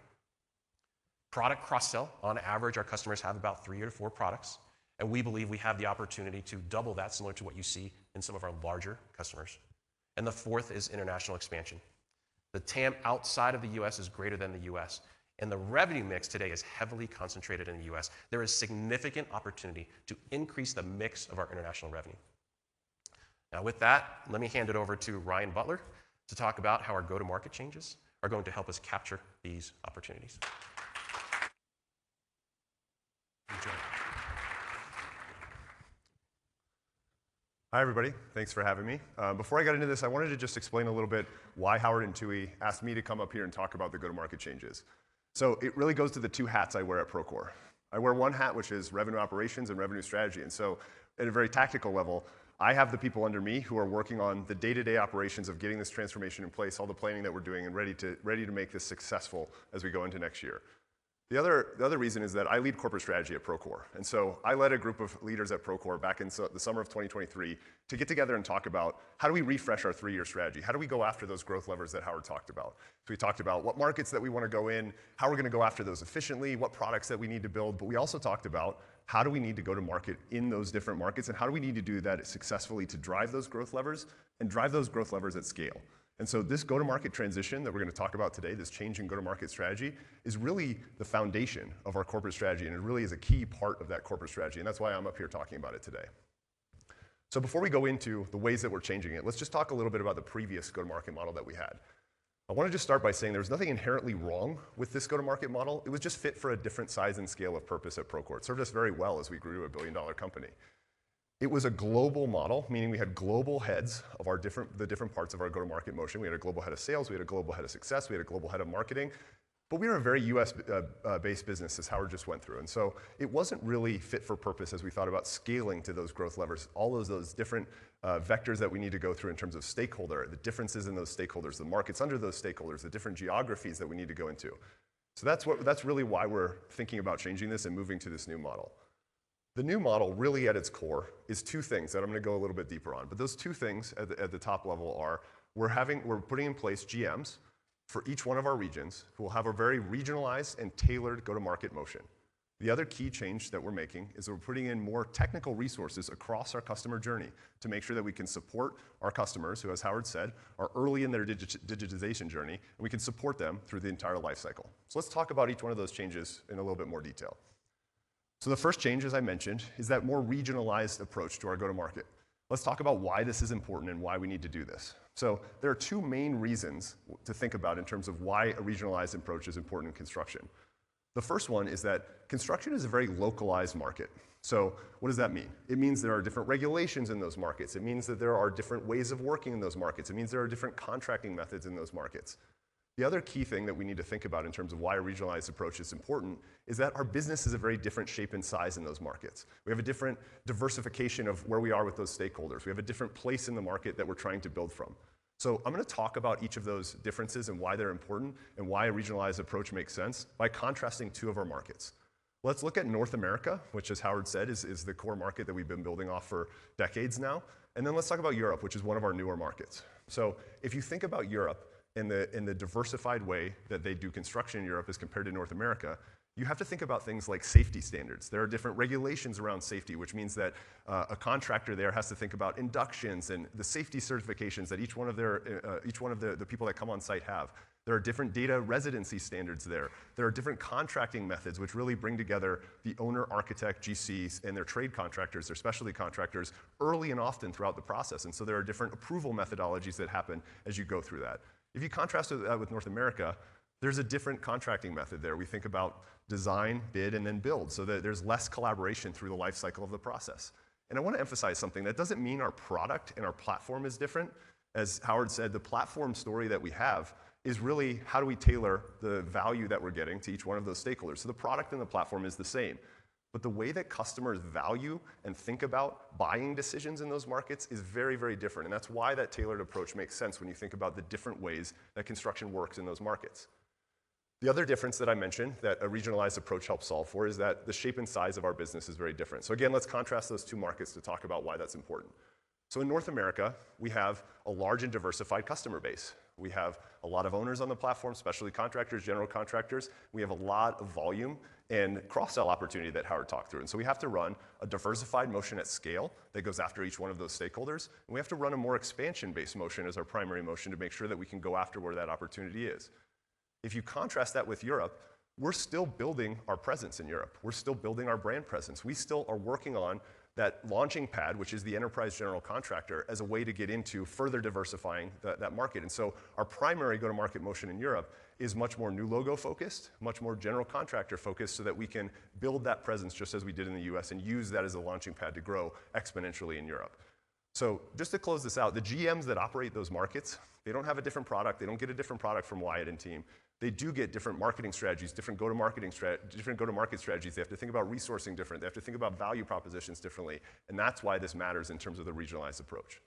Product cross-sell, on average, our customers have about 3 or 4 products, and we believe we have the opportunity to double that, similar to what you see in some of our larger customers. And the 4th is international expansion. The TAM outside of the US is greater than the US, and the revenue mix today is heavily concentrated in the US. There is significant opportunity to increase the mix of our international revenue. Now with that, let me hand it over to Ryan Butler to talk about how our go-to-market changes are going to help us capture these opportunities. Enjoy. Hi, everybody. Thanks for having me. Before I got into this, I wanted to just explain a little bit why Howard and Tui asked me to come up here and talk about the go-to-market changes. So it really goes to the 2 hats I wear at Procore. I wear one hat, which is revenue operations and revenue strategy. And so at a very tactical level, I have the people under me who are working on the day-to-day operations of getting this transformation in place, all the planning that we're doing, and ready to make this successful as we go into next year. The other reason is that I lead corporate strategy at Procore. And so I led a group of leaders at Procore back in the summer of 2023 to get together and talk about how do we refresh our 3-year strategy? How do we go after those growth levers that Howard talked about? So we talked about what markets that we want to go in, how we're going to go after those efficiently, what products that we need to build, but we also talked about how do we need to go to market in those different markets, and how do we need to do that successfully to drive those growth levers and drive those growth levers at scale. And so this go-to-market transition that we're going to talk about today, this change in go-to-market strategy, is really the foundation of our corporate strategy, and it really is a key part of that corporate strategy, and that's why I'm up here talking about it today. So before we go into the ways that we're changing it, let's just talk a little bit about the previous go-to-market model that we had. I want to just start by saying there's nothing inherently wrong with this go-to-market model. It was just fit for a different size and scale of purpose at Procore. It served us very well as we grew to a billion-dollar company. It was a global model, meaning we had global heads of the different parts of our go-to-market motion. We had a global head of sales, we had a global head of success, we had a global head of marketing, but we were a very US-based business, as Howard just went through. And so it wasn't really fit for purpose as we thought about scaling to those growth levers, all of those different vectors that we need to go through in terms of stakeholder, the differences in those stakeholders, the markets under those stakeholders, the different geographies that we need to go into. So that's really why we're thinking about changing this and moving to this new model. The new model, really at its core, is 2 things that I'm going to go a little bit deeper on. But those 2 things at the top level are we're putting in place GMs for each one of our regions who will have a very regionalized and tailored go-to-market motion. The other key change that we're making is that we're putting in more technical resources across our customer journey to make sure that we can support our customers, who, as Howard said, are early in their digitization journey, and we can support them through the entire life cycle. So let's talk about each one of those changes in a little bit more detail. So the first change, as I mentioned, is that more regionalized approach to our go-to-market. Let's talk about why this is important and why we need to do this. So there are two main reasons to think about in terms of why a regionalized approach is important in construction. The first one is that construction is a very localized market. So what does that mean? It means there are different regulations in those markets. It means that there are different ways of working in those markets. It means there are different contracting methods in those markets. The other key thing that we need to think about in terms of why a regionalized approach is important is that our business is a very different shape and size in those markets. We have a different diversification of where we are with those stakeholders. We have a different place in the market that we're trying to build from. So I'm going to talk about each of those differences and why they're important and why a regionalized approach makes sense by contrasting two of our markets. Let's look at North America, which, as Howard said, is the core market that we've been building off for decades now. And then let's talk about Europe, which is one of our newer markets. So if you think about Europe in the diversified way that they do construction in Europe as compared to North America, you have to think about things like safety standards. There are different regulations around safety, which means that a contractor there has to think about inductions and the safety certifications that each one of the people that come on site have. There are different data residency standards there. There are different contracting methods which really bring together the owner, architect, GCs, and their trade contractors, their specialty contractors, early and often throughout the process. And so there are different approval methodologies that happen as you go through that. If you contrast that with North America, there's a different contracting method there. We think about design, bid, and then build, so that there's less collaboration through the life cycle of the process. And I want to emphasize something. That doesn't mean our product and our platform is different. As Howard said, the platform story that we have is really how do we tailor the value that we're getting to each one of those stakeholders. So the product and the platform is the same. But the way that customers value and think about buying decisions in those markets is very, very different. And that's why that tailored approach makes sense when you think about the different ways that construction works in those markets. The other difference that I mentioned that a regionalized approach helps solve for is that the shape and size of our business is very different. So again, let's contrast those two markets to talk about why that's important. So in North America, we have a large and diversified customer base. We have a lot of owners on the platform, specialty contractors, general contractors. We have a lot of volume and cross-sell opportunity that Howard talked through. And so we have to run a diversified motion at scale that goes after each one of those stakeholders. And we have to run a more expansion-based motion as our primary motion to make sure that we can go after where that opportunity is. If you contrast that with Europe, we're still building our presence in Europe. We're still building our brand presence. We still are working on that launching pad, which is the enterprise general contractor, as a way to get into further diversifying that market. And so our primary go-to-market motion in Europe is much more new logo focused, much more general contractor focused, so that we can build that presence just as we did in the US and use that as a launching pad to grow exponentially in Europe. So just to close this out, the GMs that operate those markets, they don't have a different product. They don't get a different product from Wyatt and team. They do get different marketing strategies, different go-to-market strategies. They have to think about resourcing different. They have to think about value propositions differently. And that's why this matters in terms of the regionalized approach.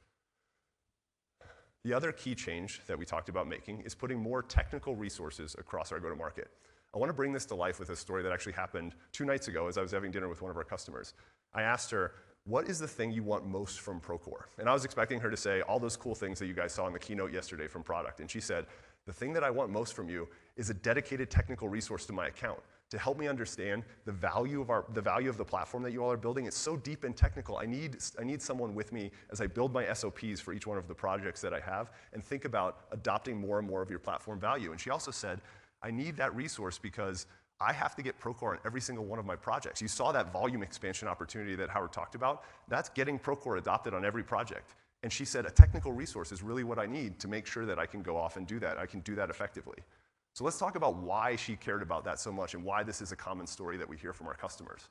The other key change that we talked about making is putting more technical resources across our go-to-market. I want to bring this to life with a story that actually happened 2 nights ago as I was having dinner with one of our customers. I asked her, what is the thing you want most from Procore? And I was expecting her to say all those cool things that you guys saw in the keynote yesterday from product. And she said, the thing that I want most from you is a dedicated technical resource to my account to help me understand the value of the platform that you all are building. It's so deep and technical. I need someone with me as I build my SOPs for each one of the projects that I have and think about adopting more and more of your platform value. And she also said, I need that resource because I have to get Procore on every single one of my projects. You saw that volume expansion opportunity that Howard talked about. That's getting Procore adopted on every project. And she said, a technical resource is really what I need to make sure that I can go off and do that. I can do that effectively. So let's talk about why she cared about that so much and why this is a common story that we hear from our customers.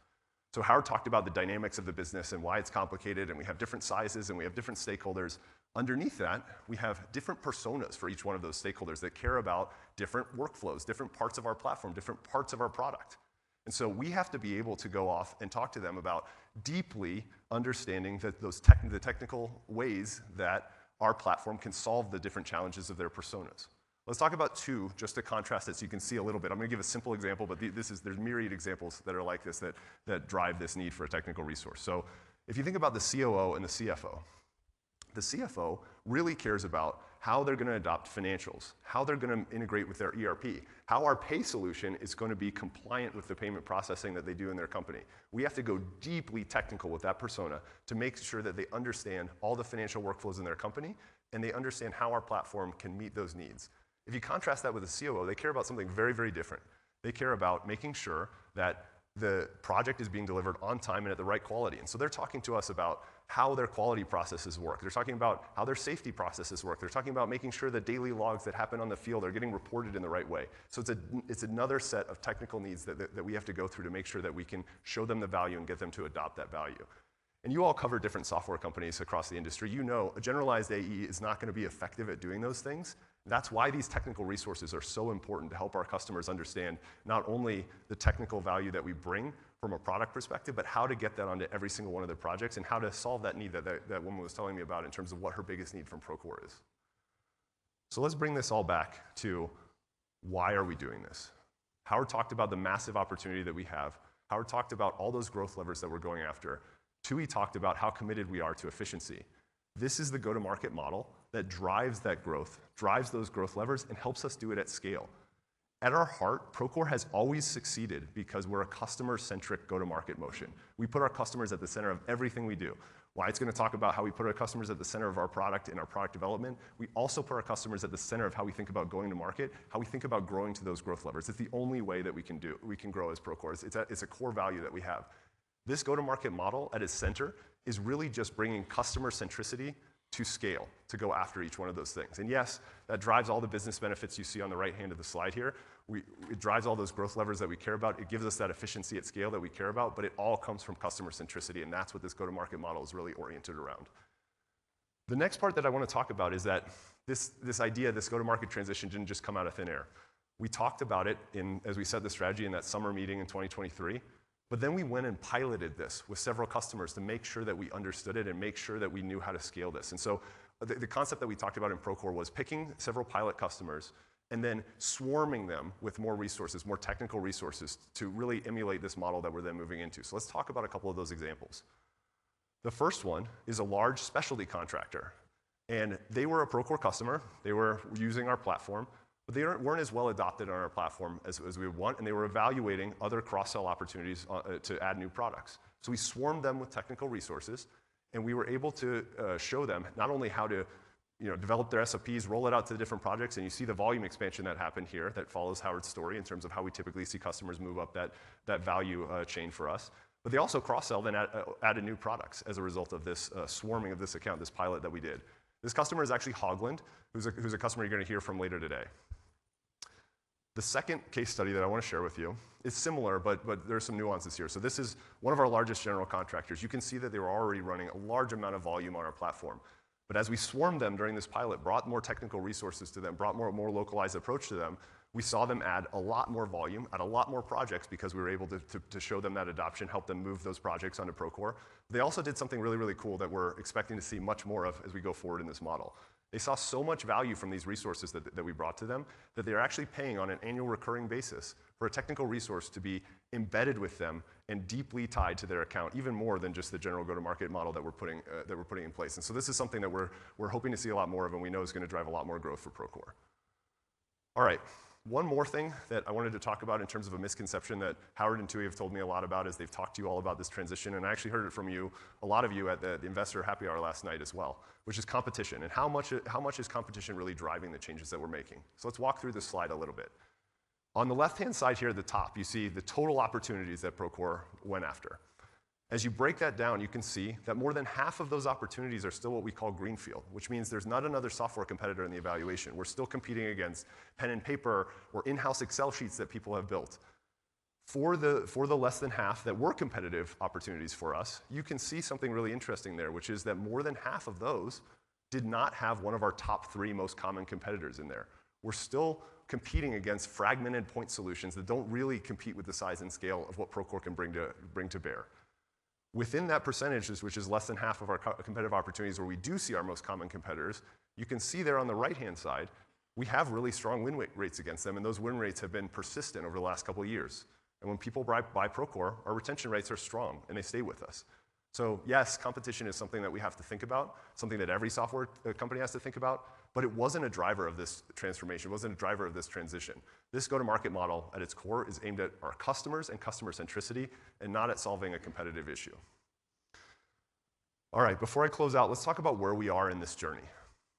So Howard talked about the dynamics of the business and why it's complicated, and we have different sizes and we have different stakeholders. Underneath that, we have different personas for each one of those stakeholders that care about different workflows, different parts of our platform, different parts of our product. And so we have to be able to go off and talk to them about deeply understanding that the technical ways that our platform can solve the different challenges of their personas. Let's talk about 2, just to contrast it so you can see a little bit. I'm going to give a simple example, but there's myriad examples that are like this that drive this need for a technical resource. So if you think about the COO and the CFO, The CFO really cares about how they're going to adopt financials, how they're going to integrate with their ERP, how our pay solution is going to be compliant with the payment processing that they do in their company. We have to go deeply technical with that persona to make sure that they understand all the financial workflows in their company and they understand how our platform can meet those needs. If you contrast that with a COO, they care about something very, very different. They care about making sure that the project is being delivered on time and at the right quality. And so they're talking to us about how their quality processes work. They're talking about how their safety processes work. They're talking about making sure the daily logs that happen on the field are getting reported in the right way. So it's another set of technical needs that we have to go through to make sure that we can show them the value and get them to adopt that value. And you all cover different software companies across the industry. You know a generalized AE is not going to be effective at doing those things. That's why these technical resources are so important to help our customers understand not only the technical value that we bring from a product perspective, but how to get that onto every single one of their projects and how to solve that need that woman was telling me about in terms of what her biggest need from Procore is. So let's bring this all back to why are we doing this? Howard talked about the massive opportunity that we have. Howard talked about all those growth levers that we're going after. Tooey talked about how committed we are to efficiency. This is the go-to-market model that drives that growth, drives those growth levers, and helps us do it at scale. At our heart, Procore has always succeeded because we're a customer-centric go-to-market motion. We put our customers at the center of everything we do. Wyatt's going to talk about how we put our customers at the center of our product and our product development. We also put our customers at the center of how we think about going to market, how we think about growing to those growth levers. It's the only way that we can grow as Procore. It's a core value that we have. This go-to-market model at its center is really just bringing customer centricity to scale, to go after each one of those things. And yes, that drives all the business benefits you see on the right hand of the slide here. It drives all those growth levers that we care about. It gives us that efficiency at scale that we care about, but it all comes from customer centricity, and that's what this go-to-market model is really oriented around. The next part that I want to talk about is that this idea, this go-to-market transition didn't just come out of thin air. We talked about it as we set the strategy in that summer meeting in 2023, but then we went and piloted this with several customers to make sure that we understood it and make sure that we knew how to scale this. And so the concept that we talked about in Procore was picking several pilot customers and then swarming them with more resources, more technical resources to really emulate this model that we're then moving into. So let's talk about a couple of those examples. The first one is a large specialty contractor. And they were a Procore customer. They were using our platform, but they weren't as well adopted on our platform as we would want, and they were evaluating other cross-sell opportunities to add new products. So we swarmed them with technical resources, and we were able to show them not only how to develop their SOPs, roll it out to the different projects, and you see the volume expansion that happened here that follows Howard's story in terms of how we typically see customers move up that value chain for us. But they also cross-sell then added new products as a result of this swarming of this account, this pilot that we did. This customer is actually Hogland, who's a customer you're going to hear from later today. The second case study that I want to share with you is similar, but there's some nuances here. So this is one of our largest general contractors. You can see that they were already running a large amount of volume on our platform. But as we swarmed them during this pilot, brought more technical resources to them, brought more localized approach to them, we saw them add a lot more volume, add a lot more projects because we were able to show them that adoption, help them move those projects onto Procore. They also did something really, really cool that we're expecting to see much more of as we go forward in this model. They saw so much value from these resources that we brought to them that they're actually paying on an annual recurring basis for a technical resource to be embedded with them and deeply tied to their account, even more than just the general go-to-market model that we're putting in place. And so this is something that we're hoping to see a lot more of, and we know is going to drive a lot more growth for Procore. All right. One more thing that I wanted to talk about in terms of a misconception that Howard and Tooey have told me a lot about as they've talked to you all about this transition, and I actually heard it from you, a lot of you at the investor happy hour last night as well, which is competition, and how much is competition really driving the changes that we're making. So let's walk through this slide a little bit. On the left-hand side here at the top, you see the total opportunities that Procore went after. As you break that down, you can see that more than half of those opportunities are still what we call greenfield, which means there's not another software competitor in the evaluation. We're still competing against pen and paper or in-house Excel sheets that people have built. For the less than half that were competitive opportunities for us, you can see something really interesting there, which is that more than half of those did not have one of our top 3 most common competitors in there. We're still competing against fragmented point solutions that don't really compete with the size and scale of what Procore can bring to bear. Within that percentage, which is less than half of our competitive opportunities where we do see our most common competitors, you can see there on the right-hand side, we have really strong win rates against them, and those win rates have been persistent over the last couple of years. And when people buy Procore, our retention rates are strong, and they stay with us. So yes, competition is something that we have to think about, something that every software company has to think about, but it wasn't a driver of this transformation, it wasn't a driver of this transition. This go-to-market model at its core is aimed at our customers and customer centricity and not at solving a competitive issue. All right, before I close out, let's talk about where we are in this journey.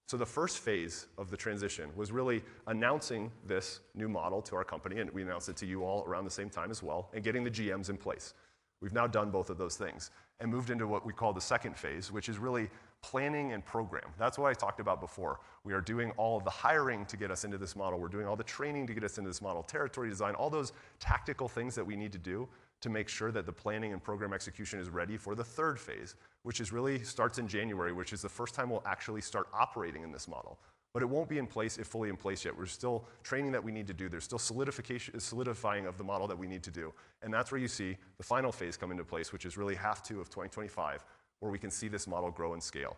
So the first phase of the transition was really announcing this new model to our company, and we announced it to you all around the same time as well, and getting the GMs in place. We've now done both of those things and moved into what we call the second phase, which is really planning and program. That's what I talked about before. We are doing all of the hiring to get us into this model. We're doing all the training to get us into this model, territory design, all those tactical things that we need to do to make sure that the planning and program execution is ready for the third phase, which is really starts in January, which is the first time we'll actually start operating in this model. But it won't be in place, fully in place yet. We're still training that we need to do. There's still solidifying of the model that we need to do. And that's where you see the final phase come into place, which is really half two of 2025, where we can see this model grow and scale.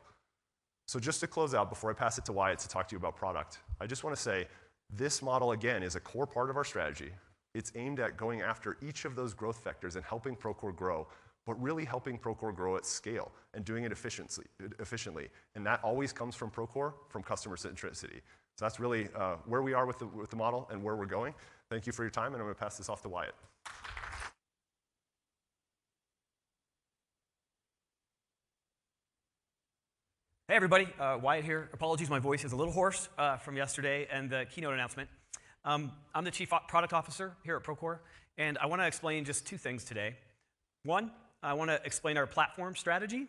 So just to close out, before I pass it to Wyatt to talk to you about product, I just want to say this model, again, is a core part of our strategy. It's aimed at going after each of those growth vectors and helping Procore grow, but really helping Procore grow at scale and doing it efficiently. And that always comes from Procore, from customer centricity. So that's really where we are with the model and where we're going. Thank you for your time, and I'm going to pass this off to Wyatt. Hey everybody, Wyatt here. Apologies, my voice is a little hoarse from yesterday and the keynote announcement. I'm the Chief Product Officer here at Procore, and I want to explain just two things today. One, I want to explain our platform strategy,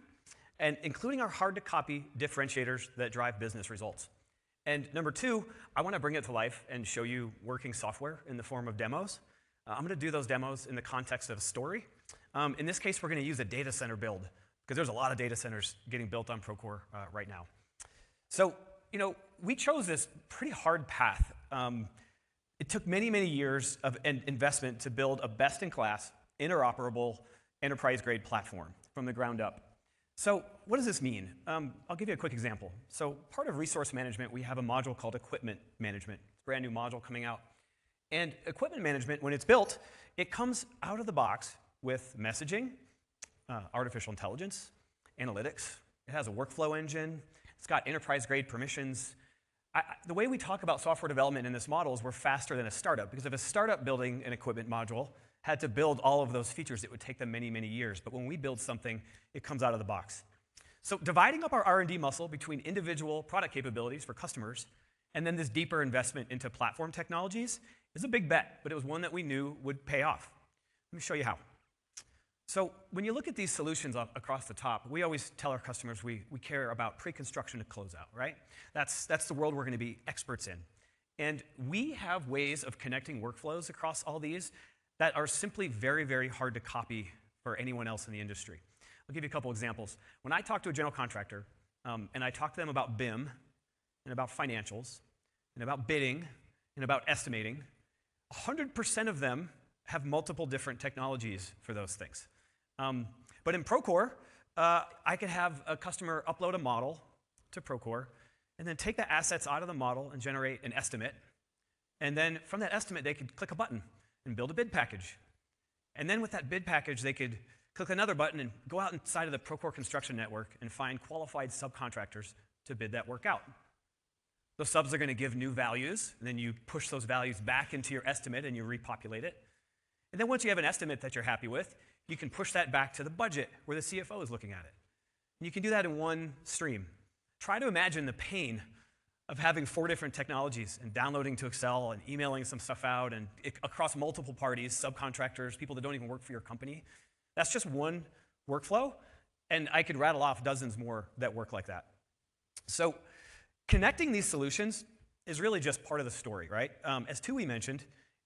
and including our hard-to-copy differentiators that drive business results. And number two, I want to bring it to life and show you working software in the form of demos. I'm going to do those demos in the context of a story. In this case, we're going to use a data center build, because there's a lot of data centers getting built on Procore right now. So, we chose this pretty hard path. It took many, many years of investment to build a best-in-class, interoperable, enterprise-grade platform from the ground up. So what does this mean? I'll give you a quick example. So part of resource management, we have a module called equipment management. It's a brand new module coming out. And equipment management, when it's built, it comes out of the box with messaging, artificial intelligence, analytics. It has a workflow engine. It's got enterprise-grade permissions. The way we talk about software development in this model is we're faster than a startup, because if a startup building an equipment module had to build all of those features, it would take them many, many years. But when we build something, it comes out of the box. So dividing up our R&D muscle between individual product capabilities for customers and then this deeper investment into platform technologies is a big bet, but it was one that we knew would pay off. Let me show you how. So when you look at these solutions across the top, we always tell our customers we care about pre-construction to closeout, right? That's the world we're going to be experts in. And we have ways of connecting workflows across all these that are simply very, very hard to copy for anyone else in the industry. I'll give you a couple examples. When I talk to a general contractor, and I talk to them about BIM, and about financials, and about bidding, and about estimating, 100% of them have multiple different technologies for those things. But in Procore, I could have a customer upload a model to Procore, and then take the assets out of the model and generate an estimate. And then from that estimate, they could click a button and build a bid package. And then with that bid package, they could click another button and go out inside of the Procore construction network and find qualified subcontractors to bid that work out. Those subs are going to give new values, and then you push those values back into your estimate and you repopulate it. And then once you have an estimate that you're happy with, you can push that back to the budget where the CFO is looking at it. And you can do that in one stream. Try to imagine the pain of having 4 different technologies and downloading to Excel and emailing some stuff out and across multiple parties, subcontractors, people that don't even work for your company. That's just one workflow, and I could rattle off dozens more that work like that. So connecting these solutions is really just part of the story, right? As Tui mentioned,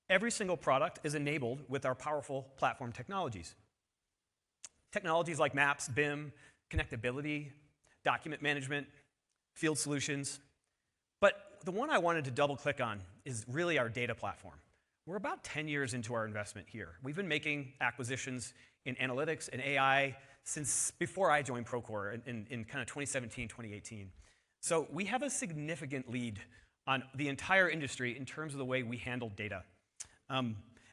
every single product is enabled with our powerful platform technologies. Technologies like maps, BIM, connectability, document management, field solutions. But the one I wanted to double click on is really our data platform. We're about 10 years into our investment here. We've been making acquisitions in analytics and AI since before I joined Procore in kind of 2017, 2018. So we have a significant lead on the entire industry in terms of the way we handle data.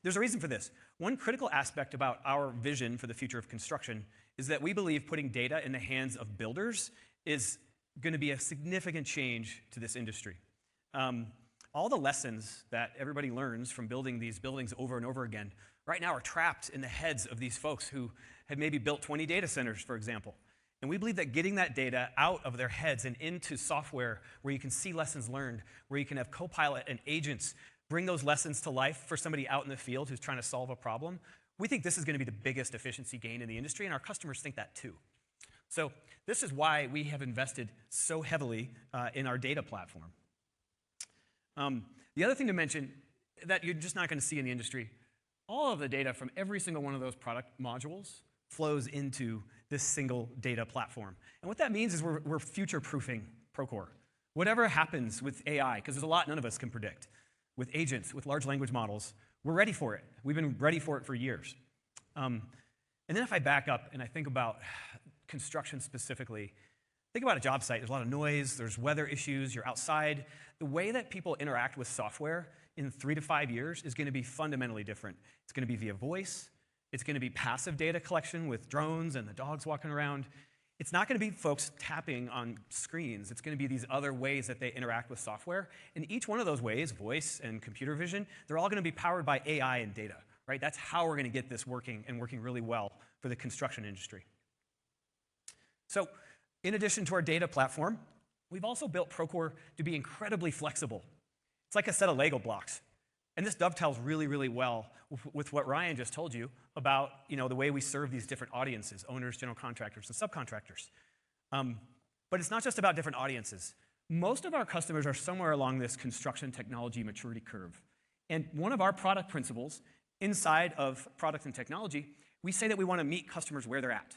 There's a reason for this. One critical aspect about our vision for the future of construction is that we believe putting data in the hands of builders is going to be a significant change to this industry. All the lessons that everybody learns from building these buildings over and over again right now are trapped in the heads of these folks who have maybe built 20 data centers, for example. And we believe that getting that data out of their heads and into software where you can see lessons learned, where you can have Copilot and agents bring those lessons to life for somebody out in the field who's trying to solve a problem, we think this is going to be the biggest efficiency gain in the industry, and our customers think that too. So this is why we have invested so heavily in our data platform. The other thing to mention that you're just not going to see in the industry, all of the data from every single one of those product modules flows into this single data platform. And what that means is we're future-proofing Procore. Whatever happens with AI, because there's a lot none of us can predict, with agents, with large language models, we're ready for it. We've been ready for it for years. And then if I back up and I think about construction specifically, think about a job site. There's a lot of noise, there's weather issues, you're outside. The way that people interact with software in 3 to 5 years is going to be fundamentally different. It's going to be via voice. It's going to be passive data collection with drones and the dogs walking around. It's not going to be folks tapping on screens. It's going to be these other ways that they interact with software. And each one of those ways, voice and computer vision, they're all going to be powered by AI and data, right? That's how we're going to get this working and working really well for the construction industry. So in addition to our data platform, we've also built Procore to be incredibly flexible. It's like a set of Lego blocks. And this dovetails really, really well with what Ryan just told you about the way we serve these different audiences, owners, general contractors, and subcontractors. But it's not just about different audiences. Most of our customers are somewhere along this construction technology maturity curve. And one of our product principles inside of product and technology, we say that we want to meet customers where they're at.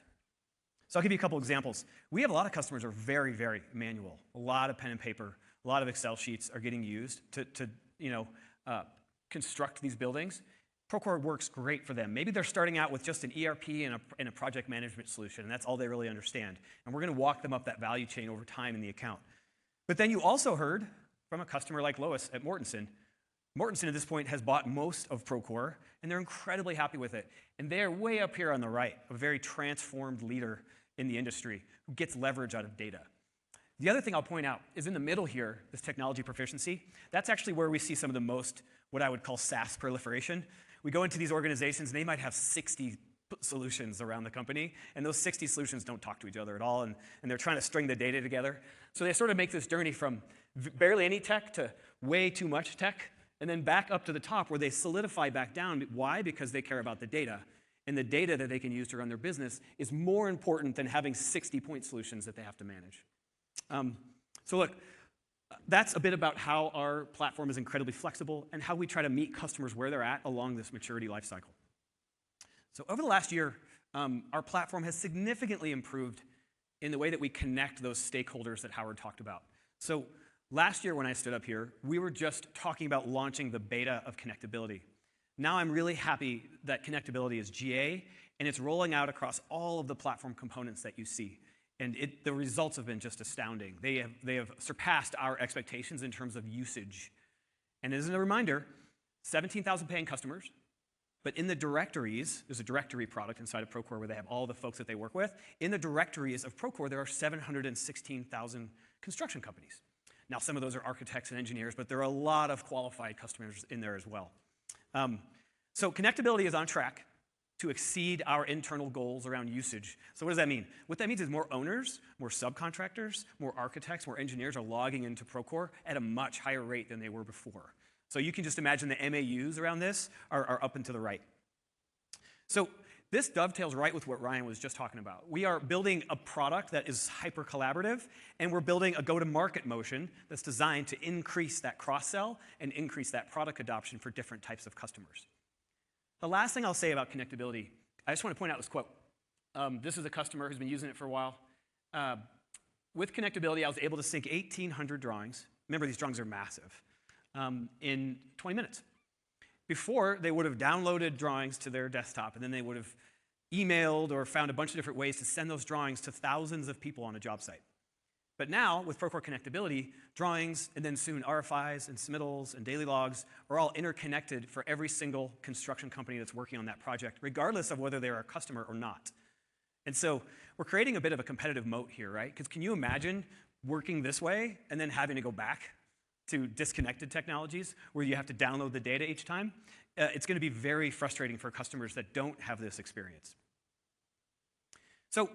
So I'll give you a couple examples. We have a lot of customers who are very, very manual. A lot of pen and paper, a lot of Excel sheets are getting used to construct these buildings. Procore works great for them. Maybe they're starting out with just an ERP and a project management solution, and that's all they really understand. And we're going to walk them up that value chain over time in the account. But then you also heard from a customer like Lois at Mortenson. Mortenson at this point has bought most of Procore, and they're incredibly happy with it. And they're way up here on the right, a very transformed leader in the industry who gets leverage out of data. The other thing I'll point out is in the middle here, this technology proficiency, that's actually where we see some of the most, what I would call SaaS proliferation. We go into these organizations, and they might have 60 solutions around the company, and those 60 solutions don't talk to each other at all, and they're trying to string the data together. So they sort of make this journey from barely any tech to way too much tech, and then back up to the top where they solidify back down. Why? Because they care about the data. And the data that they can use to run their business is more important than having 60 point solutions that they have to manage. So look, that's a bit about how our platform is incredibly flexible and how we try to meet customers where they're at along this maturity life cycle. So over the last year, our platform has significantly improved in the way that we connect those stakeholders that Howard talked about. So last year when I stood up here, we were just talking about launching the beta of connectability. Now I'm really happy that connectability is GA, and it's rolling out across all of the platform components that you see. And the results have been just astounding. They have surpassed our expectations in terms of usage. And as a reminder, 17,000 paying customers, but in the directories, there's a directory product inside of Procore where they have all the folks that they work with. In the directories of Procore, there are 716,000 construction companies. Now, some of those are architects and engineers, but there are a lot of qualified customers in there as well. So connectability is on track to exceed our internal goals around usage. So what does that mean? What that means is more owners, more subcontractors, more architects, more engineers are logging into Procore at a much higher rate than they were before. So you can just imagine the MAUs around this are up and to the right. So this dovetails right with what Ryan was just talking about. We are building a product that is hyper collaborative, and we're building a go-to-market motion that's designed to increase that cross-sell and increase that product adoption for different types of customers. The last thing I'll say about connectability, I just want to point out this quote. This is a customer who's been using it for a while. With connectability, I was able to sync 1,800 drawings. Remember, these drawings are massive. In 20 minutes. Before, they would have downloaded drawings to their desktop, and then they would have emailed or found a bunch of different ways to send those drawings to thousands of people on a job site. But now, with Procore connectability, drawings and then soon RFIs and submittals and daily logs are all interconnected for every single construction company that's working on that project, regardless of whether they're a customer or not. And so we're creating a bit of a competitive moat here, right? Because can you imagine working this way and then having to go back to disconnected technologies where you have to download the data each time? It's going to be very frustrating for customers that don't have this experience. So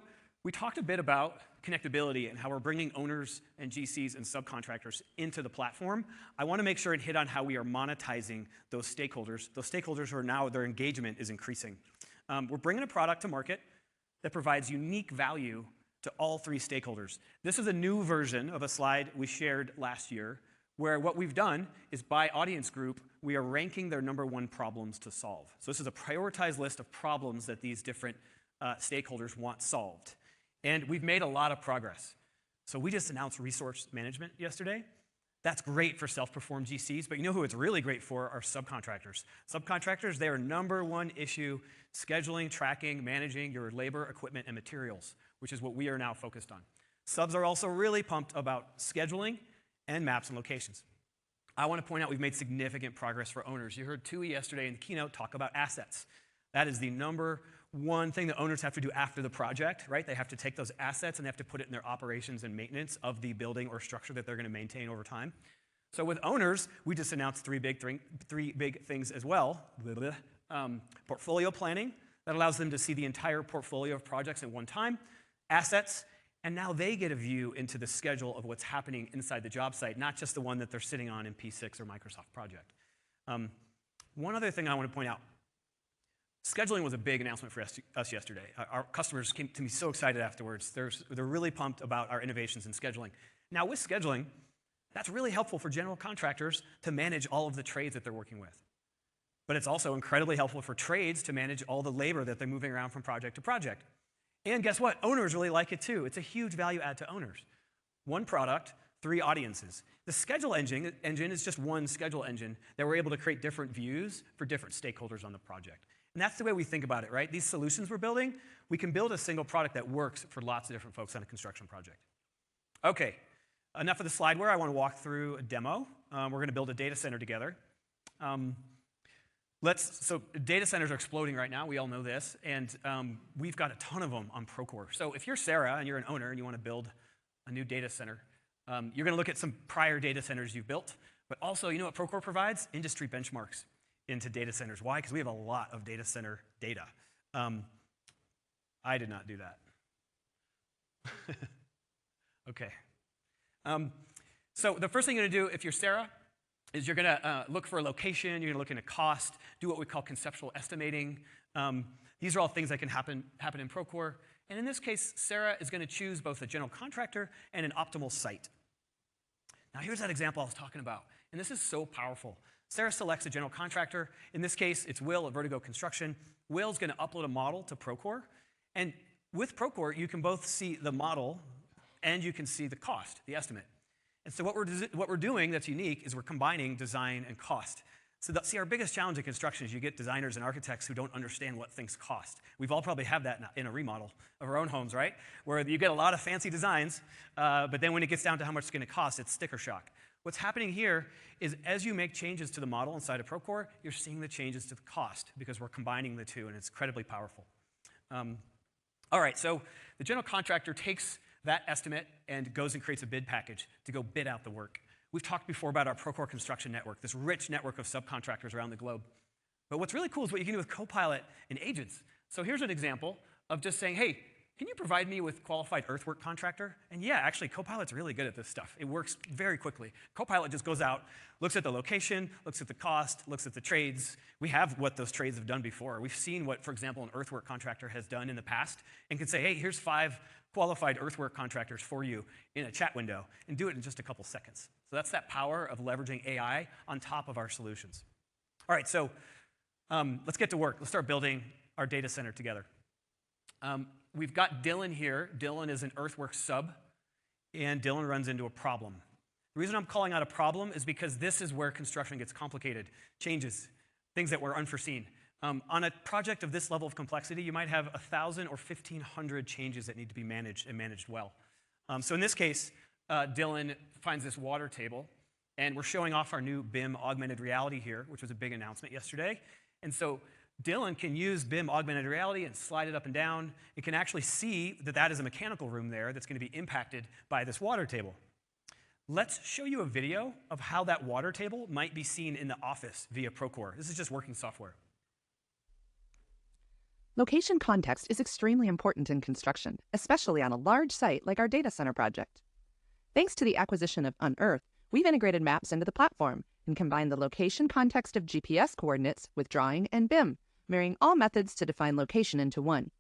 we talked a bit about connectability and how we're bringing owners and GCs and subcontractors into the platform. I want to make sure and hit on how we are monetizing those stakeholders who are now, their engagement is increasing. We're bringing a product to market that provides unique value to all three stakeholders. This is a new version of a slide we shared last year, where what we've done is by audience group, we are ranking their #1 problems to solve. So this is a prioritized list of problems that these different stakeholders want solved. And we've made a lot of progress. So we just announced resource management yesterday. That's great for self-performed GCs, but you know who it's really great for are subcontractors. Subcontractors, they are #1 issue, scheduling, tracking, managing your labor, equipment, and materials, which is what we are now focused on. Subs are also really pumped about scheduling and maps and locations. I want to point out we've made significant progress for owners. You heard Tui yesterday in the keynote talk about assets. That is the #1 thing that owners have to do after the project, right? They have to take those assets and they have to put it in their operations and maintenance of the building or structure that they're going to maintain over time. So with owners, we just announced three big things as well. Portfolio planning, that allows them to see the entire portfolio of projects at one time. Assets, and now they get a view into the schedule of what's happening inside the job site, not just the one that they're sitting on in P6 or Microsoft Project. One other thing I want to point out. Scheduling was a big announcement for us yesterday. Our customers came to me so excited afterwards. They're really pumped about our innovations in scheduling. Now with scheduling, that's really helpful for general contractors to manage all of the trades that they're working with. But it's also incredibly helpful for trades to manage all the labor that they're moving around from project to project. And guess what? Owners really like it too. It's a huge value add to owners. One product, 3 audiences. The schedule engine is just one schedule engine that we're able to create different views for different stakeholders on the project. And that's the way we think about it, right? These solutions we're building, we can build a single product that works for lots of different folks on a construction project. Okay, enough of the slideware. I want to walk through a demo. We're going to build a data center together. So data centers are exploding right now. We all know this. And we've got a ton of them on Procore. So if you're Sarah and you're an owner and you want to build a new data center, you're going to look at some prior data centers you've built. But also, you know what Procore provides? Industry benchmarks into data centers. Why? Because we have a lot of data center data. I did not do that. Okay. So the first thing you're going to do if you're Sarah is you're going to look for a location, you're going to look into cost, do what we call conceptual estimating. These are all things that can happen in Procore. And in this case, Sarah is going to choose both a general contractor and an optimal site. Now here's that example I was talking about. And this is so powerful. Sarah selects a general contractor. In this case, it's Will at Vertigo Construction. Will's going to upload a model to Procore. And with Procore, you can both see the model and you can see the cost, the estimate. And so what we're doing that's unique is we're combining design and cost. So see, our biggest challenge in construction is you get designers and architects who don't understand what things cost. We've all probably had that in a remodel of our own homes, right? Where you get a lot of fancy designs, but then when it gets down to how much it's going to cost, it's sticker shock. What's happening here is as you make changes to the model inside of Procore, you're seeing the changes to the cost because we're combining the two, and it's incredibly powerful. All right, so the general contractor takes that estimate and goes and creates a bid package to go bid out the work. We've talked before about our Procore construction network, this rich network of subcontractors around the globe. But what's really cool is what you can do with Copilot and agents. So here's an example of just saying, hey, can you provide me with qualified earthwork contractor? And yeah, actually, Copilot's really good at this stuff. It works very quickly. Copilot just goes out, looks at the location, looks at the cost, looks at the trades. We have what those trades have done before. We've seen what, for example, an earthwork contractor has done in the past and can say, hey, here's 5 qualified earthwork contractors for you in a chat window and do it in just a couple seconds. So that's that power of leveraging AI on top of our solutions. All right, so let's get to work. Let's start building our data center together. We've got Dylan here. Dylan is an earthwork sub, and Dylan runs into a problem. The reason I'm calling out a problem is because this is where construction gets complicated, changes, things that were unforeseen. On a project of this level of complexity, you might have 1,000 or 1,500 changes that need to be managed and managed well. So in this case, Dylan finds this water table, and we're showing off our new BIM augmented reality here, which was a big announcement yesterday. And so Dylan can use BIM augmented reality and slide it up and down. It can actually see that that is a mechanical room there that's going to be impacted by this water table. Let's show you a video of how that water table might be seen in the office via Procore. This is just working software. Location context is extremely important in construction, especially on a large site like our data center project. Thanks to the acquisition of Unearth, we've integrated maps into the platform and combined the location context of GPS coordinates with drawing and BIM, marrying all methods to define location into one.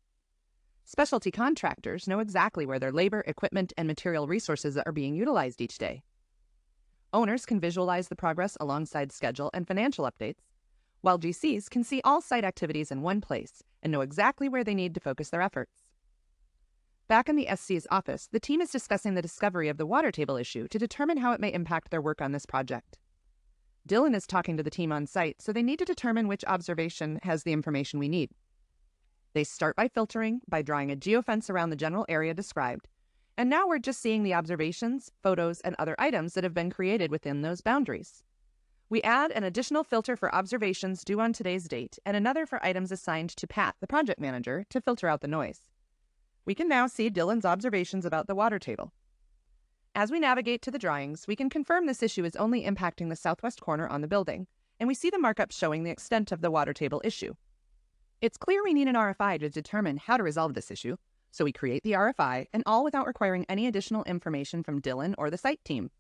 Specialty contractors know exactly where their labor, equipment, and material resources are being utilized each day. Owners can visualize the progress alongside schedule and financial updates, while GCs can see all site activities in one place and know exactly where they need to focus their efforts. Back in the SC's office, the team is discussing the discovery of the water table issue to determine how it may impact their work on this project. Dylan is talking to the team on site, so they need to determine which observation has the information we need. They start by filtering by drawing a geofence around the general area described, and now we're just seeing the observations, photos, and other items that have been created within those boundaries. We add an additional filter for observations due on today's date and another for items assigned to Pat, the project manager, to filter out the noise. We can now see Dylan's observations about the water table. As we navigate to the drawings, we can confirm this issue is only impacting the southwest corner on the building, and we see the markup showing the extent of the water table issue. It's clear we need an RFI to determine how to resolve this issue, so we create the RFI, and all without requiring any additional information from Dylan or the site team.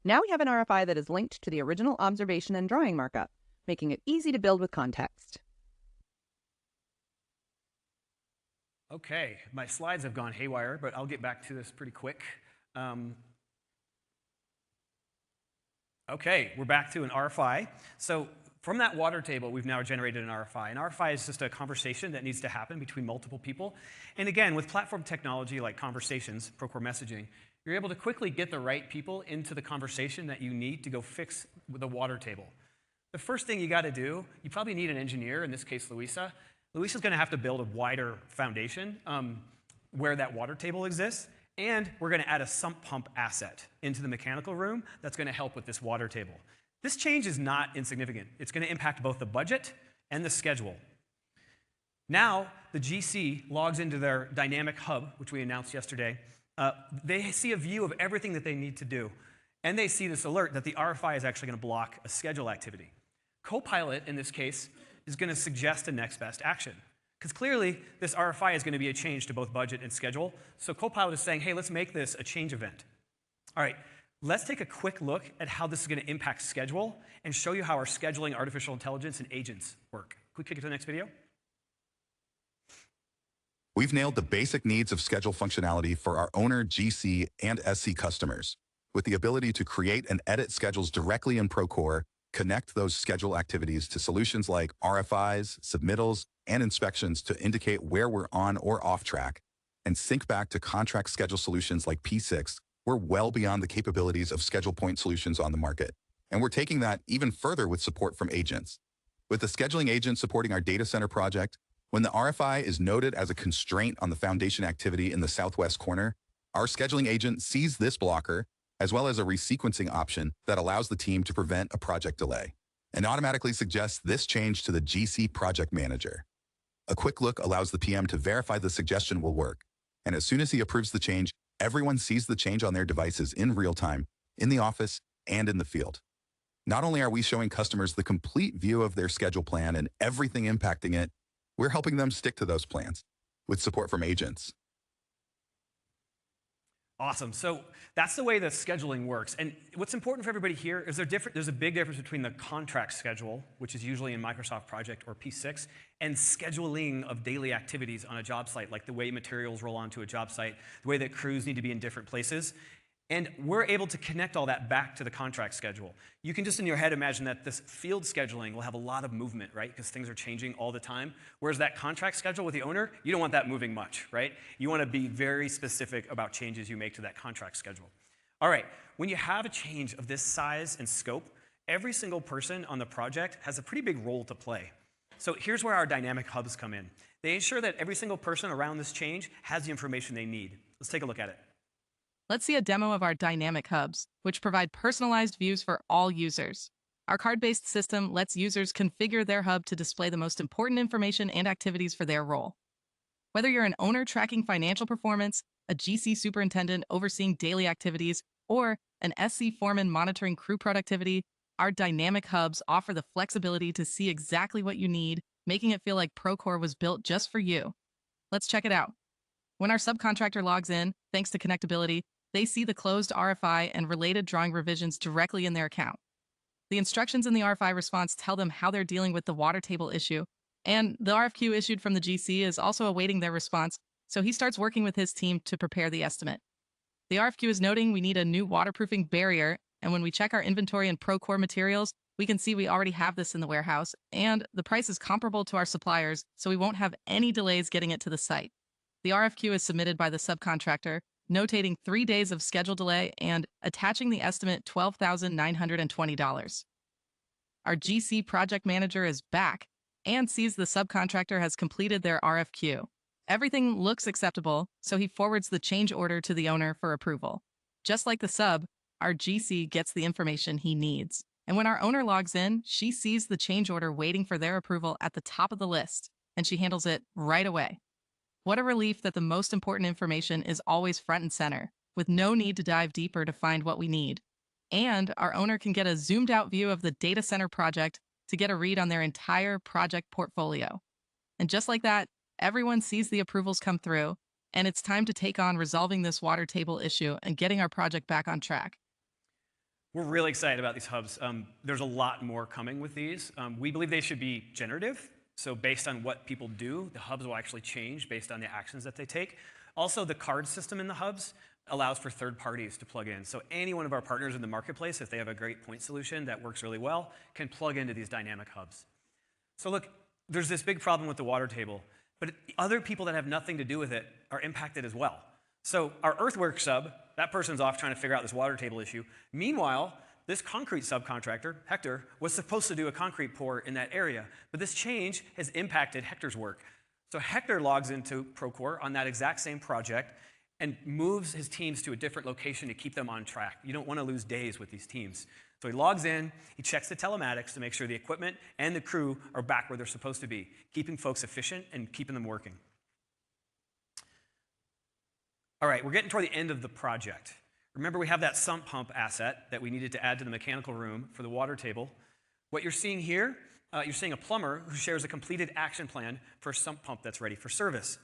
Now we have an RFI that is linked to the original observation and drawing markup, making it easy to build with context. Okay, my slides have gone haywire, but I'll get back to this pretty quick. Okay, we're back to an RFI. So from that water table, we've now generated an RFI. An RFI is just a conversation that needs to happen between multiple people. And again, with platform technology like conversations, Procore messaging, you're able to quickly get the right people into the conversation that you need to go fix the water table. The first thing you got to do, you probably need an engineer, in this case Luisa. Luisa's going to have to build a wider foundation where that water table exists, and we're going to add a sump pump asset into the mechanical room that's going to help with this water table. This change is not insignificant. It's going to impact both the budget and the schedule. Now, the GC logs into their dynamic hub, which we announced yesterday. They see a view of everything that they need to do, and they see this alert that the RFI is actually going to block a schedule activity. Copilot, in this case, is going to suggest a next best action, because clearly this RFI is going to be a change to both budget and schedule, so Copilot is saying, hey, let's make this a change event. All right, let's take a quick look at how this is going to impact schedule and show you how our scheduling, artificial intelligence, and agents work. Can we click to the next video? We've nailed the basic needs of schedule functionality for our owner, GC, and SC customers, with the ability to create and edit schedules directly in Procore, connect those schedule activities to solutions like RFIs, submittals, and inspections to indicate where we're on or off track, and sync back to contract schedule solutions like P6. We're well beyond the capabilities of schedule point solutions on the market, and we're taking that even further with support from agents. With the scheduling agent supporting our data center project, when the RFI is noted as a constraint on the foundation activity in the southwest corner, our scheduling agent sees this blocker, as well as a resequencing option that allows the team to prevent a project delay, and automatically suggests this change to the GC project manager. A quick look allows the PM to verify the suggestion will work, and as soon as he approves the change, everyone sees the change on their devices in real time, in the office and in the field. Not only are we showing customers the complete view of their schedule plan and everything impacting it, we're helping them stick to those plans with support from agents. Awesome. So that's the way that scheduling works. And what's important for everybody here is there's a big difference between the contract schedule, which is usually in Microsoft Project or P6, and scheduling of daily activities on a job site, like the way materials roll onto a job site, the way that crews need to be in different places. And we're able to connect all that back to the contract schedule. You can just in your head imagine that this field scheduling will have a lot of movement, right? Because things are changing all the time. Whereas that contract schedule with the owner, you don't want that moving much, right? You want to be very specific about changes you make to that contract schedule. All right, when you have a change of this size and scope, every single person on the project has a pretty big role to play. So here's where our dynamic hubs come in. They ensure that every single person around this change has the information they need. Let's take a look at it. Let's see a demo of our dynamic hubs, which provide personalized views for all users. Our card-based system lets users configure their hub to display the most important information and activities for their role. Whether you're an owner tracking financial performance, a GC superintendent overseeing daily activities, or an SC foreman monitoring crew productivity, our dynamic hubs offer the flexibility to see exactly what you need, making it feel like Procore was built just for you. Let's check it out. When our subcontractor logs in, thanks to connectability, they see the closed RFI and related drawing revisions directly in their account. The instructions in the RFI response tell them how they're dealing with the water table issue, and the RFQ issued from the GC is also awaiting their response, so he starts working with his team to prepare the estimate. The RFQ is noting we need a new waterproofing barrier, and when we check our inventory and Procore materials, we can see we already have this in the warehouse, and the price is comparable to our suppliers, so we won't have any delays getting it to the site. The RFQ is submitted by the subcontractor, notating 3 days of schedule delay and attaching the estimate $12,920. Our GC project manager is back and sees the subcontractor has completed their RFQ. Everything looks acceptable, so he forwards the change order to the owner for approval. Just like the sub, our GC gets the information he needs. And when our owner logs in, she sees the change order waiting for their approval at the top of the list, and she handles it right away. What a relief that the most important information is always front and center, with no need to dive deeper to find what we need. And our owner can get a zoomed out view of the data center project to get a read on their entire project portfolio. And just like that, everyone sees the approvals come through, and it's time to take on resolving this water table issue and getting our project back on track. We're really excited about these hubs. There's a lot more coming with these. We believe they should be generative. So based on what people do, the hubs will actually change based on the actions that they take. Also, the card system in the hubs allows for third parties to plug in. So any one of our partners in the marketplace, if they have a great point solution that works really well, can plug into these dynamic hubs. So look, there's this big problem with the water table, but other people that have nothing to do with it are impacted as well. So our earthwork sub, that person's off trying to figure out this water table issue. Meanwhile, this concrete subcontractor, Hector, was supposed to do a concrete pour in that area, but this change has impacted Hector's work. So Hector logs into Procore on that exact same project and moves his teams to a different location to keep them on track. You don't want to lose days with these teams. So he logs in, he checks the telematics to make sure the equipment and the crew are back where they're supposed to be, keeping folks efficient and keeping them working. All right, we're getting toward the end of the project. Remember, we have that sump pump asset that we needed to add to the mechanical room for the water table. What you're seeing here, you're seeing a plumber who shares a completed action plan for a sump pump that's ready for service.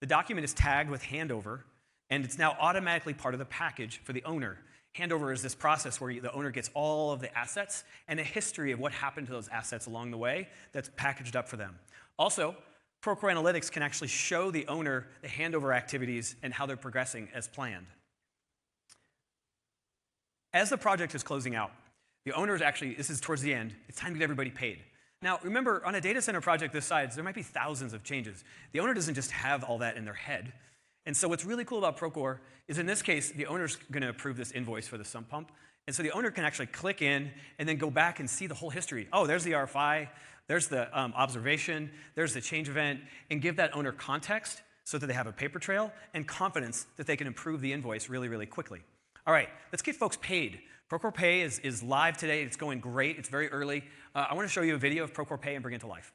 The document is tagged with handover, and it's now automatically part of the package for the owner. Handover is this process where the owner gets all of the assets and a history of what happened to those assets along the way that's packaged up for them. Also, Procore Analytics can actually show the owner the handover activities and how they're progressing as planned. As the project is closing out, the owner is actually, this is towards the end, it's time to get everybody paid. Now, remember, on a data center project this size, there might be thousands of changes. The owner doesn't just have all that in their head. And so what's really cool about Procore is in this case, the owner's going to approve this invoice for the sump pump. And so the owner can actually click in and then go back and see the whole history. Oh, there's the RFI, there's the observation, there's the change event, and give that owner context so that they have a paper trail and confidence that they can approve the invoice really, really quickly. All right, let's get folks paid. Procore Pay is live today. It's going great. It's very early. I want to show you a video of Procore Pay and bring it to life.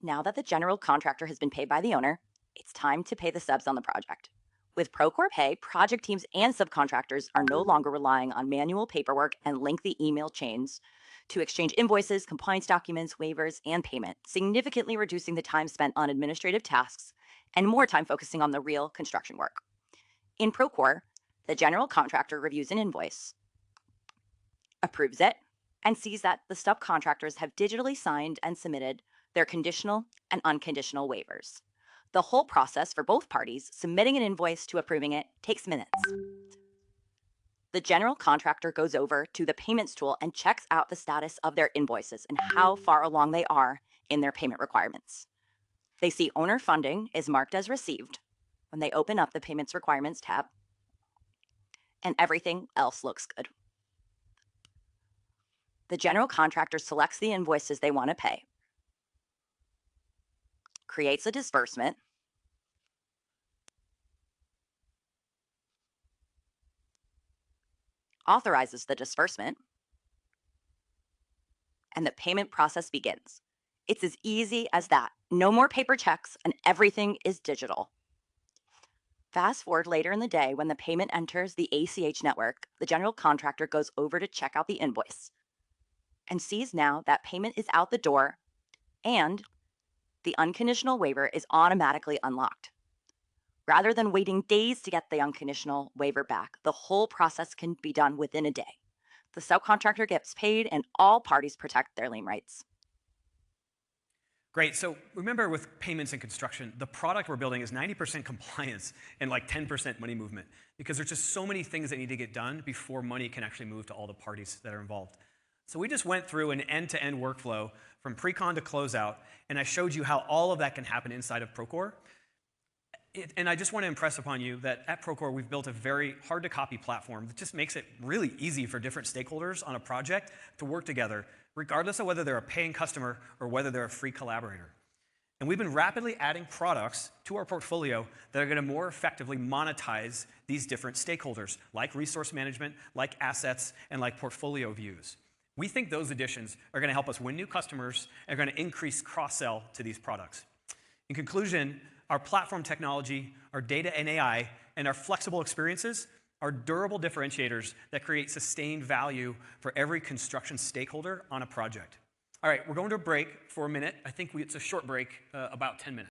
Now that the general contractor has been paid by the owner, it's time to pay the subs on the project. With Procore Pay, project teams and subcontractors are no longer relying on manual paperwork and lengthy email chains to exchange invoices, compliance documents, waivers, and payment, significantly reducing the time spent on administrative tasks and more time focusing on the real construction work. In Procore, the general contractor reviews an invoice, approves it, and sees that the subcontractors have digitally signed and submitted their conditional and unconditional waivers. The whole process for both parties, submitting an invoice to approving it, takes minutes. The general contractor goes over to the payments tool and checks out the status of their invoices and how far along they are in their payment requirements. They see owner funding is marked as received when they open up the Payments Requirements tab, and everything else looks good. The general contractor selects the invoices they want to pay, creates a disbursement, authorizes the disbursement, and the payment process begins. It's as easy as that. No more paper checks, and everything is digital. Fast forward later in the day when the payment enters the ACH network, the general contractor goes over to check out the invoice and sees now that payment is out the door and the unconditional waiver is automatically unlocked. Rather than waiting days to get the unconditional waiver back, the whole process can be done within a day. The subcontractor gets paid and all parties protect their lien rights. Great. So remember, with payments and construction, the product we're building is 90% compliance and like 10% money movement, because there's just so many things that need to get done before money can actually move to all the parties that are involved. So we just went through an end-to-end workflow from pre-con to closeout, and I showed you how all of that can happen inside of Procore. And I just want to impress upon you that at Procore, we've built a very hard-to-copy platform that just makes it really easy for different stakeholders on a project to work together, regardless of whether they're a paying customer or whether they're a free collaborator. And we've been rapidly adding products to our portfolio that are going to more effectively monetize these different stakeholders, like resource management, like assets, and like portfolio views. We think those additions are going to help us win new customers and are going to increase cross-sell to these products. In conclusion, our platform technology, our data and AI, and our flexible experiences are durable differentiators that create sustained value for every construction stakeholder on a project. All right, we're going to a break for a minute. I think it's a short break, about 10 minutes.